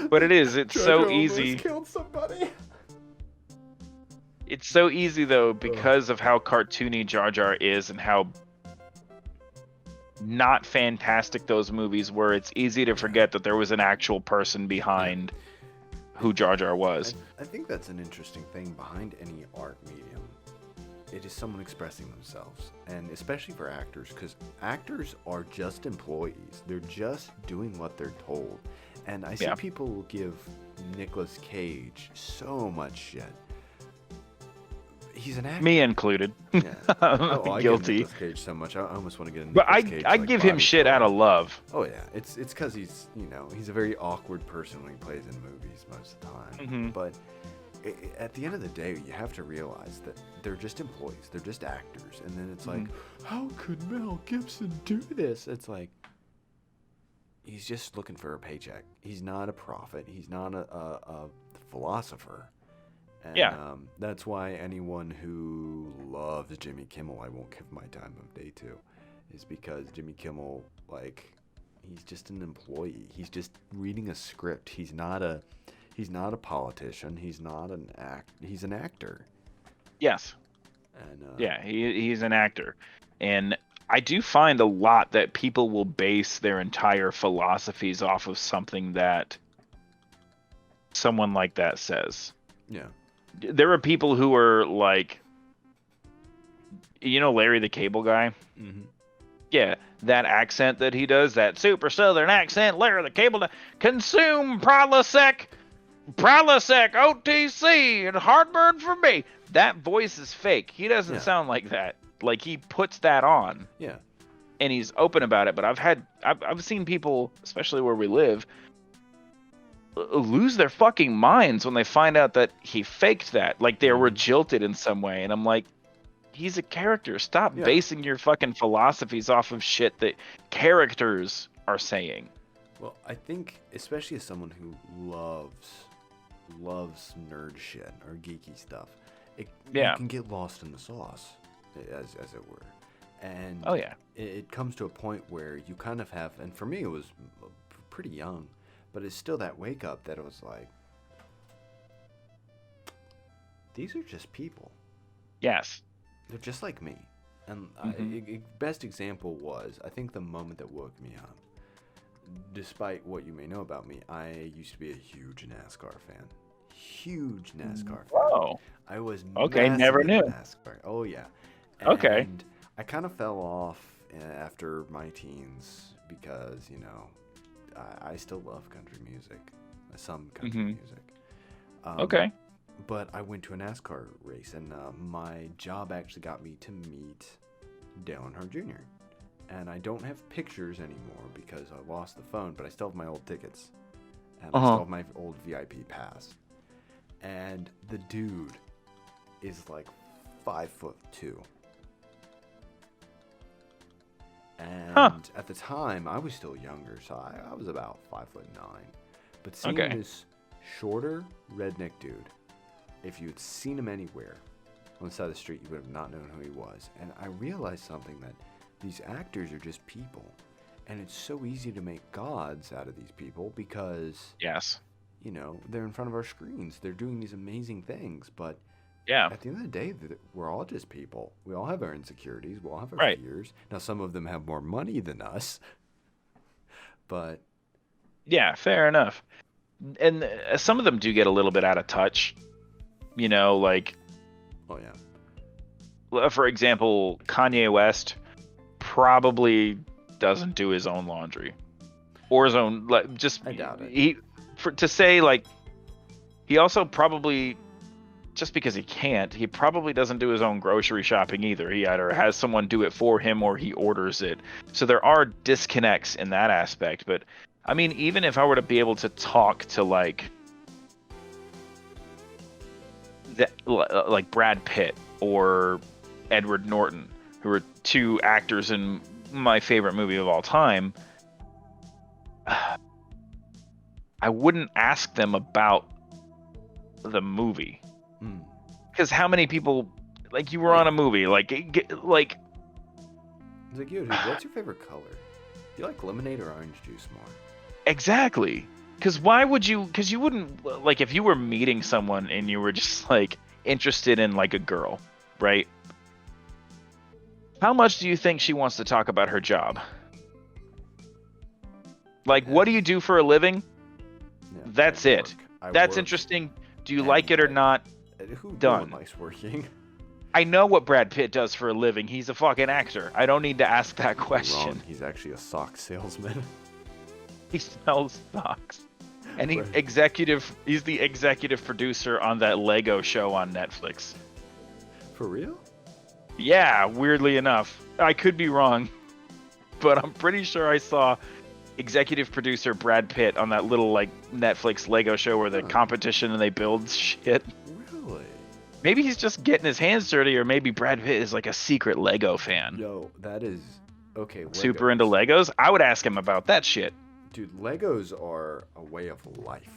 Speaker 2: but it is. It's
Speaker 1: Jar
Speaker 2: so
Speaker 1: Jar almost
Speaker 2: easy.
Speaker 1: killed somebody.
Speaker 2: It's so easy though because of how cartoony Jar Jar is and how not fantastic those movies were. It's easy to forget that there was an actual person behind who Jar Jar was.
Speaker 1: I think that's an interesting thing behind any art medium. It is someone expressing themselves, and especially for actors, because actors are just employees. They're just doing what they're told. And I see people give Nicolas Cage so much shit. He's an actor.
Speaker 2: Me included.
Speaker 1: Yeah. I give
Speaker 2: Guilty.
Speaker 1: Nicolas Cage so much. I almost want to get a
Speaker 2: But
Speaker 1: Nicolas Cage,
Speaker 2: I
Speaker 1: like,
Speaker 2: give him
Speaker 1: body
Speaker 2: shit out
Speaker 1: pillow.
Speaker 2: of love.
Speaker 1: Oh yeah, it's because he's he's a very awkward person when he plays in movies most of the time.
Speaker 2: Mhm.
Speaker 1: But at the end of the day, you have to realize that they're just employees, they're just actors, and then it's like, how could Mel Gibson do this? It's like he's just looking for a paycheck. He's not a prophet. He's not a philosopher. And, that's why anyone who loves Jimmy Kimmel, I won't give my time of day to, is because Jimmy Kimmel, like, he's just an employee. He's just reading a script. He's not a politician. He's not he's an actor.
Speaker 2: Yes.
Speaker 1: And
Speaker 2: Yeah, he's an actor. And I do find a lot that people will base their entire philosophies off of something that someone like that says.
Speaker 1: yeah.
Speaker 2: There are people who are like, Larry the Cable Guy?
Speaker 1: Mm-hmm.
Speaker 2: Yeah, that accent that he does, that super southern accent, Larry the Cable Guy, consume Prilosec, OTC, and heartburn for me. That voice is fake. He doesn't sound like that. Like, he puts that on.
Speaker 1: Yeah.
Speaker 2: And he's open about it, but I've seen people, especially where we live, lose their fucking minds when they find out that he faked that. Like, they were jilted in some way, and I'm like, he's a character. Stop basing your fucking philosophies off of shit that characters are saying.
Speaker 1: Well, I think, especially as someone who loves nerd shit or geeky stuff, you can get lost in the sauce, as it were. And it comes to a point where you kind of have, and for me it was pretty young, but it's still that wake up that it was like, these are just people.
Speaker 2: Yes.
Speaker 1: They're just like me. And best example was, I think, the moment that woke me up. Despite what you may know about me, I used to be a huge NASCAR fan. Huge NASCAR fan.
Speaker 2: Whoa.
Speaker 1: I was
Speaker 2: never knew.
Speaker 1: NASCAR. Oh yeah.
Speaker 2: Okay.
Speaker 1: And I kind of fell off after my teens because, I still love country music. Some country music.
Speaker 2: Okay.
Speaker 1: But I went to a NASCAR race, and my job actually got me to meet Dale Earnhardt Jr. And I don't have pictures anymore because I lost the phone, but I still have my old tickets. And I still have my old VIP pass. and the dude is like 5'2". And at the time, I was still younger, so I was about 5'9". But seeing this shorter redneck dude, if you had seen him anywhere on the side of the street, you would have not known who he was. And I realized something, that these actors are just people. And it's so easy to make gods out of these people because, you know, they're in front of our screens. They're doing these amazing things. But at the end of the day, we're all just people. We all have our insecurities. We all have our fears. Now, some of them have more money than us. But
Speaker 2: yeah, fair enough. And some of them do get a little bit out of touch. You know, like, for example, Kanye West probably doesn't do his own laundry or his own, like, just
Speaker 1: I doubt it.
Speaker 2: He also probably, just because he can't, he probably doesn't do his own grocery shopping either. He either has someone do it for him or he orders it. So there are disconnects in that aspect. But I mean, even if I were to be able to talk to like Brad Pitt or Edward Norton, who are two actors in my favorite movie of all time, I wouldn't ask them about the movie. Because how many people, like, you were on a movie, like
Speaker 1: it's like, yo, dude, what's your favorite color? Do you like lemonade or orange juice more?
Speaker 2: Exactly. Because why would you? Because you wouldn't, like, if you were meeting someone and you were just like interested in like a girl, right? How much do you think she wants to talk about her job? Like, what do you do for a living?
Speaker 1: Yeah,
Speaker 2: That's it. That's interesting. Do you like it or not?
Speaker 1: Who
Speaker 2: Done.
Speaker 1: likes working?
Speaker 2: I know what Brad Pitt does for a living. He's a fucking actor. I don't need to ask that question.
Speaker 1: Wrong. He's actually a sock salesman.
Speaker 2: He sells socks. And he's the executive producer on that Lego show on Netflix.
Speaker 1: For real?
Speaker 2: Yeah, weirdly enough. I could be wrong, but I'm pretty sure I saw executive producer Brad Pitt on that little like Netflix Lego show where the competition and they build shit.
Speaker 1: Really?
Speaker 2: Maybe he's just getting his hands dirty, or maybe Brad Pitt is like a secret Lego fan.
Speaker 1: Yo, that is okay. Legos.
Speaker 2: Super into Legos? I would ask him about that shit.
Speaker 1: Dude, Legos are a way of life.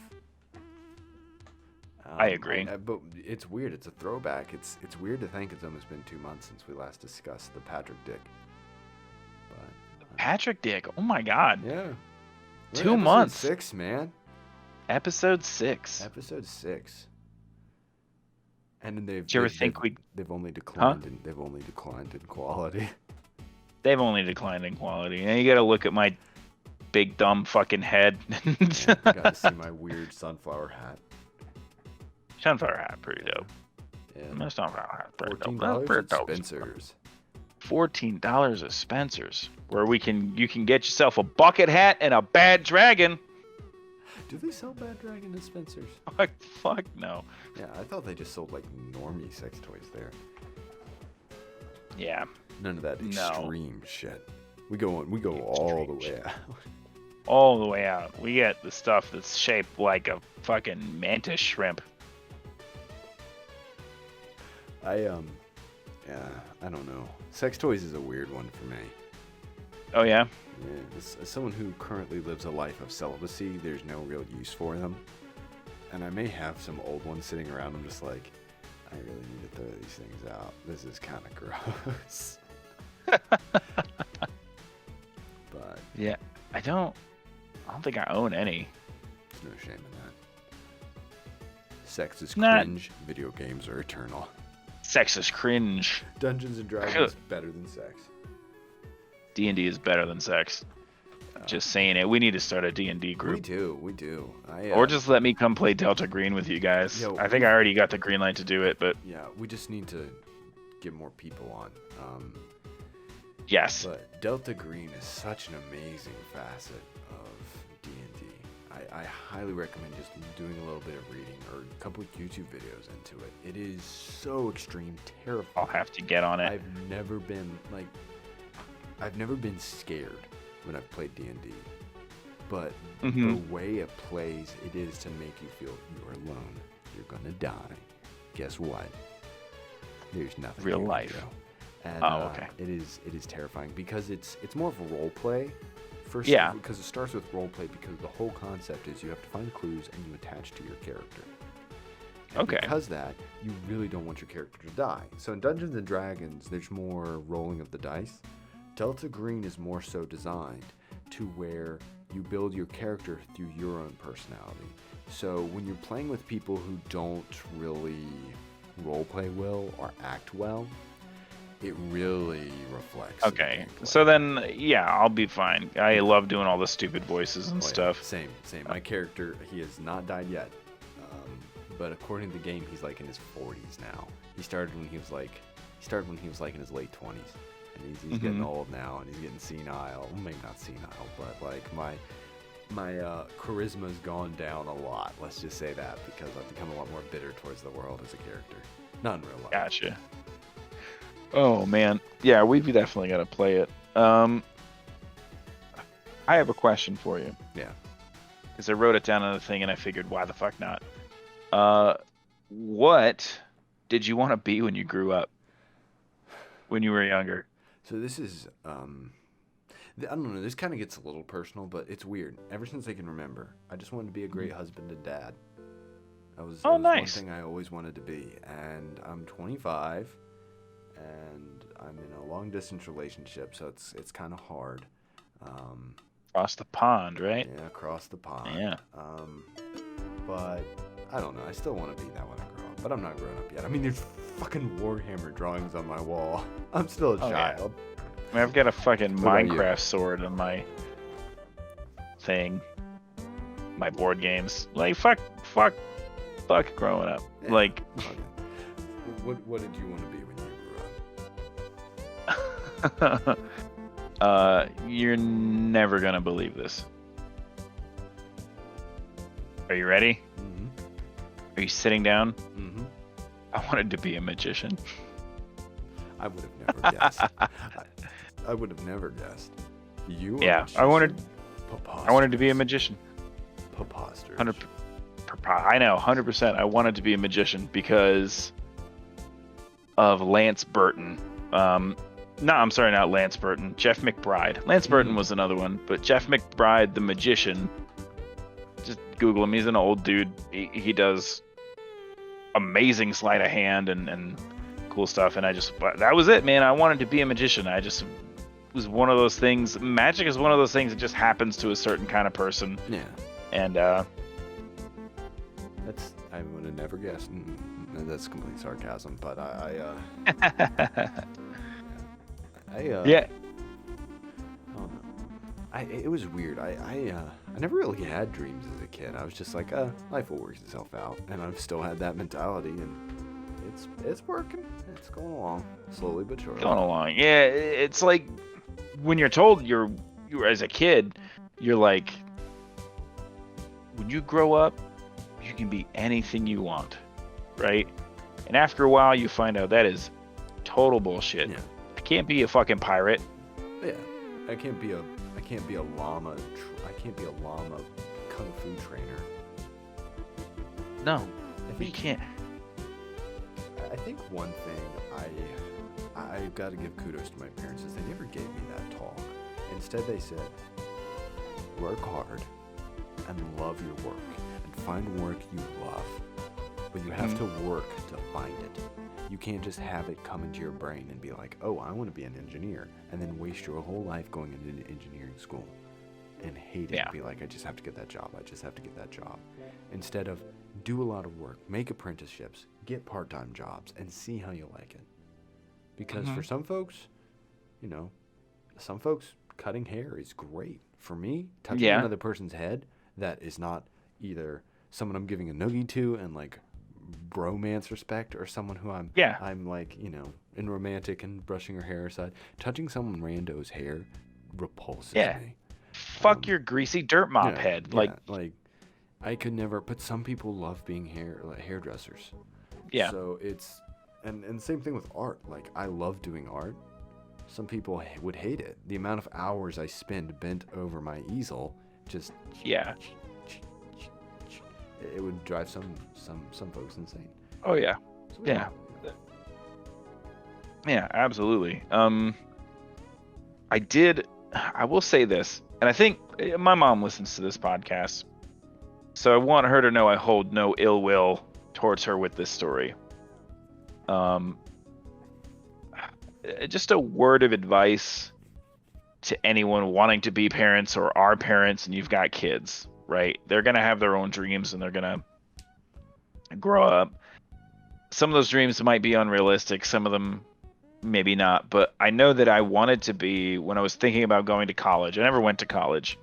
Speaker 2: I agree.
Speaker 1: But it's weird. It's a throwback. It's weird to think it's almost been 2 months since we last discussed the Patrick Dick. But
Speaker 2: Patrick Dick. Oh my God.
Speaker 1: Yeah.
Speaker 2: 2 months.
Speaker 1: Episode 6, man.
Speaker 2: Episode 6.
Speaker 1: Episode 6. And then
Speaker 2: Did you ever think
Speaker 1: they've only declined they've only declined in quality.
Speaker 2: They've only declined in quality. And you got to look at my big dumb fucking head.
Speaker 1: You got to see my weird sunflower hat.
Speaker 2: Sunflower hat, pretty dope.
Speaker 1: Yeah.
Speaker 2: My sunflower hat, pretty dope.
Speaker 1: $14 at Spencer's.
Speaker 2: $14 at Spencer's, where you can get yourself a bucket hat and a bad dragon.
Speaker 1: Do they sell Bad Dragon at Spencer's?
Speaker 2: Fuck no.
Speaker 1: Yeah, I thought they just sold like normie sex toys there.
Speaker 2: Yeah.
Speaker 1: None of that extreme shit. We go all the way out.
Speaker 2: All the way out. We get the stuff that's shaped like a fucking mantis shrimp.
Speaker 1: I don't know. Sex toys is a weird one for me.
Speaker 2: Oh yeah?
Speaker 1: Yeah, as someone who currently lives a life of celibacy, there's no real use for them. And I may have some old ones sitting around. I'm just like, I really need to throw these things out. This is kind of gross. But
Speaker 2: yeah, I don't think I own any.
Speaker 1: There's no shame in that. Sex is cringe. Video games are eternal.
Speaker 2: Sex is cringe.
Speaker 1: Dungeons and Dragons better than sex.
Speaker 2: D&D is better than sex. Just saying it. We need to start a D&D group.
Speaker 1: We do.
Speaker 2: Or just let me come play Delta Green with you guys.
Speaker 1: Yo,
Speaker 2: I think I already got the green light to do it, but
Speaker 1: yeah, we just need to get more people on.
Speaker 2: Yes.
Speaker 1: But Delta Green is such an amazing facet of D&D. I highly recommend just doing a little bit of reading or a couple of YouTube videos into it. It is so extreme, terrifying.
Speaker 2: I'll have to get on it.
Speaker 1: I've never been scared when I've played D&D, but the way it plays, it is to make you feel you're alone. you're gonna die. Guess what? There's nothing.
Speaker 2: Real
Speaker 1: you can
Speaker 2: life.
Speaker 1: do. And,
Speaker 2: Okay.
Speaker 1: It is terrifying because it's more of a role play. First,
Speaker 2: Yeah.
Speaker 1: because it starts with role play because the whole concept is you have to find clues and you attach to your character. And
Speaker 2: Okay.
Speaker 1: because that, you really don't want your character to die. So in Dungeons and Dragons, there's more rolling of the dice. Delta Green is more so designed to where you build your character through your own personality. So when you're playing with people who don't really roleplay well or act well, it really reflects. in the
Speaker 2: Okay.
Speaker 1: gameplay.
Speaker 2: So then, yeah, I'll be fine. I love doing all the stupid voices and
Speaker 1: Oh, yeah.
Speaker 2: stuff.
Speaker 1: Same. My character, he has not died yet. But according to the game, he's like in his 40s now. He started when he was like in his late 20s. And he's getting old now, and he's getting senile. Well, maybe not senile, but like my charisma's gone down a lot. Let's just say that, because I've become a lot more bitter towards the world as a character. Not in real life.
Speaker 2: Gotcha. Oh man, yeah, we've definitely got to play it. I have a question for you.
Speaker 1: Yeah.
Speaker 2: Because I wrote it down on the thing, and I figured, why the fuck not? What did you want to be when you grew up? When you were younger?
Speaker 1: So this is I don't know. This kind of gets a little personal, but it's weird. Ever since I can remember, I just wanted to be a great husband and dad. That was
Speaker 2: nice.
Speaker 1: one thing I always wanted to be. And I'm 25, and I'm in a long distance relationship, so it's kind of hard.
Speaker 2: Across the pond, right?
Speaker 1: Yeah, across the pond.
Speaker 2: Yeah.
Speaker 1: But I don't know. I still want to be that when I grow up, but I'm not grown up yet. I mean, there's fucking Warhammer drawings on my wall. I'm still a child.
Speaker 2: I mean, I've got a fucking
Speaker 1: What about you?
Speaker 2: Minecraft sword on my thing. My board games. Like, fuck growing up.
Speaker 1: Yeah.
Speaker 2: Like,
Speaker 1: Okay. What did you want to be when you grew up?
Speaker 2: you're never gonna believe this. Are you ready?
Speaker 1: Mm-hmm.
Speaker 2: Are you sitting down?
Speaker 1: Mm-hmm.
Speaker 2: I wanted to be a magician.
Speaker 1: I would have never guessed. I would have never guessed. You?
Speaker 2: Yeah, I wanted to be a
Speaker 1: Preposterous.
Speaker 2: magician.
Speaker 1: Preposterous.
Speaker 2: 100. I know, 100%. I wanted to be a magician because of Lance Burton. No, I'm sorry, not Lance Burton. Jeff McBride. Lance Burton was another one, but Jeff McBride, the magician. Just Google him. He's an old dude. He does amazing sleight of hand and cool stuff. And that was it, man. I wanted to be a magician. It was one of those things. Magic is one of those things that just happens to a certain kind of person.
Speaker 1: Yeah.
Speaker 2: And
Speaker 1: I would have never guessed. That's complete sarcasm, but
Speaker 2: yeah.
Speaker 1: I don't know. It was weird. I never really had dreams as a kid. I was just like, life will work itself out, and I've still had that mentality, and it's working. It's going along slowly but surely.
Speaker 2: Going along. Yeah, it's like when you're told you were as a kid, you're like, when you grow up, you can be anything you want, right? And after a while, you find out that is total bullshit.
Speaker 1: Yeah.
Speaker 2: I can't be a fucking pirate.
Speaker 1: Yeah. I can't be a llama. I can't be a llama kung fu trainer.
Speaker 2: No,
Speaker 1: I
Speaker 2: you can't.
Speaker 1: I think one thing I've got to give kudos to my parents is they never gave me that talk. Instead, they said, work hard and love your work and find work you love. But you have to work to find it. You can't just have it come into your brain and be like, oh, I want to be an engineer, and then waste your whole life going into engineering school and hate it and be like, I just have to get that job. I just have to get that job. Instead of do a lot of work, make apprenticeships, get part-time jobs, and see how you like it. Because for some folks, cutting hair is great. For me, touching another person's head that is not either someone I'm giving a noogie to and like bromance respect, or someone who I'm like, in romantic and brushing her hair aside, touching someone rando's hair repulses me.
Speaker 2: Fuck your greasy dirt mop head. Like
Speaker 1: I could never, but some people love being hairdressers.
Speaker 2: Yeah.
Speaker 1: So it's, and same thing with art. Like, I love doing art. Some people would hate it. The amount of hours I spend bent over my easel, just it would drive some folks insane.
Speaker 2: Oh yeah.
Speaker 1: So,
Speaker 2: Yeah. Yeah, absolutely. I will say this, and I think my mom listens to this podcast, so I want her to know I hold no ill will towards her with this story. Just a word of advice to anyone wanting to be parents or are parents and you've got kids, right? They're going to have their own dreams and they're going to grow up. Some of those dreams might be unrealistic, some of them maybe not, but I know that I wanted to be, when I was thinking about going to college, I never went to college,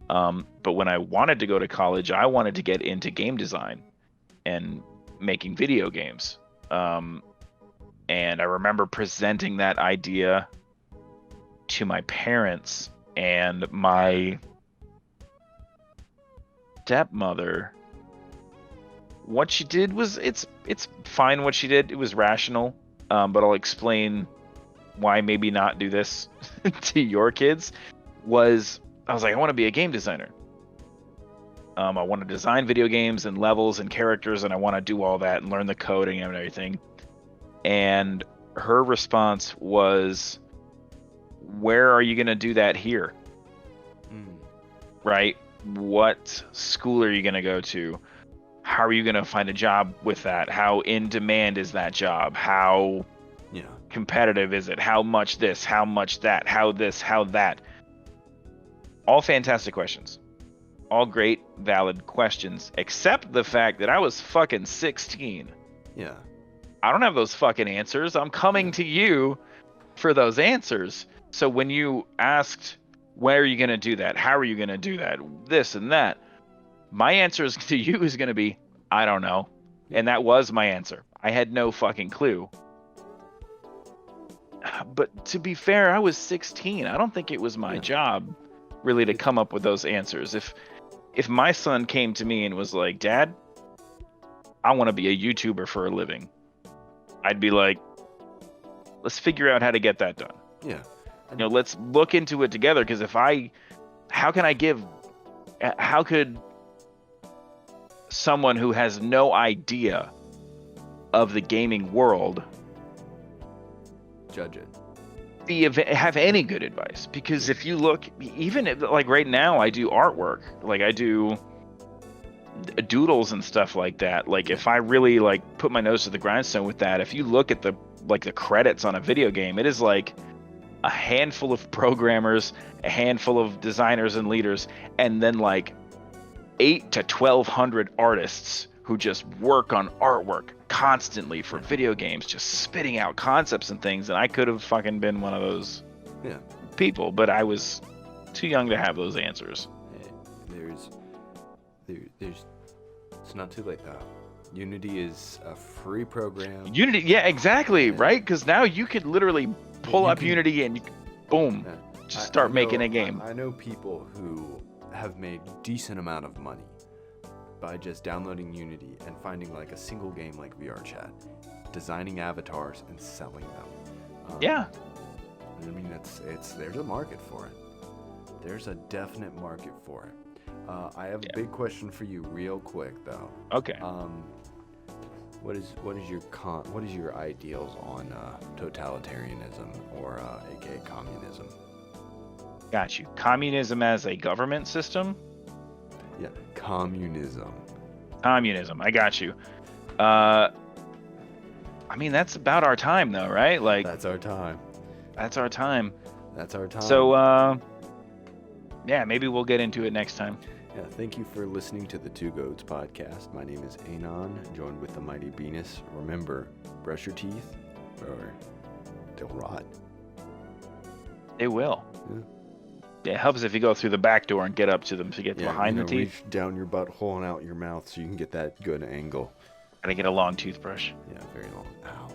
Speaker 2: but when I wanted to go to college, I wanted to get into game design and making video games. And I remember presenting that idea to my parents, and my stepmother, what she did was, it's fine what she did. It was rational, but I'll explain why maybe not do this to your kids. I was like, I want to be a game designer. I want to design video games and levels and characters, and I want to do all that and learn the coding and everything. And her response was, where are you going to do that here? Right? What school are you going to go to? How are you going to find a job with that? How in demand is that job? How competitive is it? How much this? How much that? How this? How that? All fantastic questions. All great, valid questions, except the fact that I was fucking 16.
Speaker 1: Yeah.
Speaker 2: I don't have those fucking answers. I'm coming to you for those answers. So when you asked, where are you going to do that? How are you going to do that? This and that. My answer to you is going to be, I don't know. And that was my answer. I had no fucking clue. But to be fair, I was 16. I don't think it was my job really to come up with those answers. If my son came to me and was like, Dad, I want to be a YouTuber for a living, I'd be like, let's figure out how to get that done.
Speaker 1: Yeah.
Speaker 2: Let's look into it together, because how could someone who has no idea of the gaming world
Speaker 1: judge it?
Speaker 2: Have any good advice? Because if you look, even like right now, I do artwork, like I do doodles and stuff like that. Like if I really like put my nose to the grindstone with that, if you look at the credits on a video game, it is like a handful of programmers, a handful of designers and leaders, and then like 8 to 1,200 artists who just work on artwork constantly for video games, just spitting out concepts and things. And I could have fucking been one of those people, but I was too young to have those answers.
Speaker 1: It's not too late. Unity is a free program.
Speaker 2: Unity, yeah, exactly, right? Because now you could literally pull up Unity and boom, just start making a game.
Speaker 1: I know people who have made decent amount of money by just downloading Unity and finding like a single game like VR Chat, designing avatars and selling them. I mean, there's a market for it. There's a definite market for it. I have a big question for you, real quick though.
Speaker 2: Okay.
Speaker 1: What is your ideals on totalitarianism or aka communism?
Speaker 2: Got you. Communism as a government system?
Speaker 1: Yeah, communism.
Speaker 2: Communism. I got you. I mean, that's about our time though, right? Like
Speaker 1: That's our time.
Speaker 2: That's our time.
Speaker 1: That's our time.
Speaker 2: So yeah, maybe we'll get into it next time.
Speaker 1: Yeah, thank you for listening to the Two Goats podcast. My name is Anon, joined with the mighty Venus. Remember, brush your teeth or they'll rot.
Speaker 2: They will.
Speaker 1: Yeah.
Speaker 2: Yeah, it helps if you go through the back door and get up to them to get behind the teeth.
Speaker 1: Reach down your butthole and out your mouth so you can get that good angle.
Speaker 2: Gotta get a long toothbrush.
Speaker 1: Yeah, very long. Ow.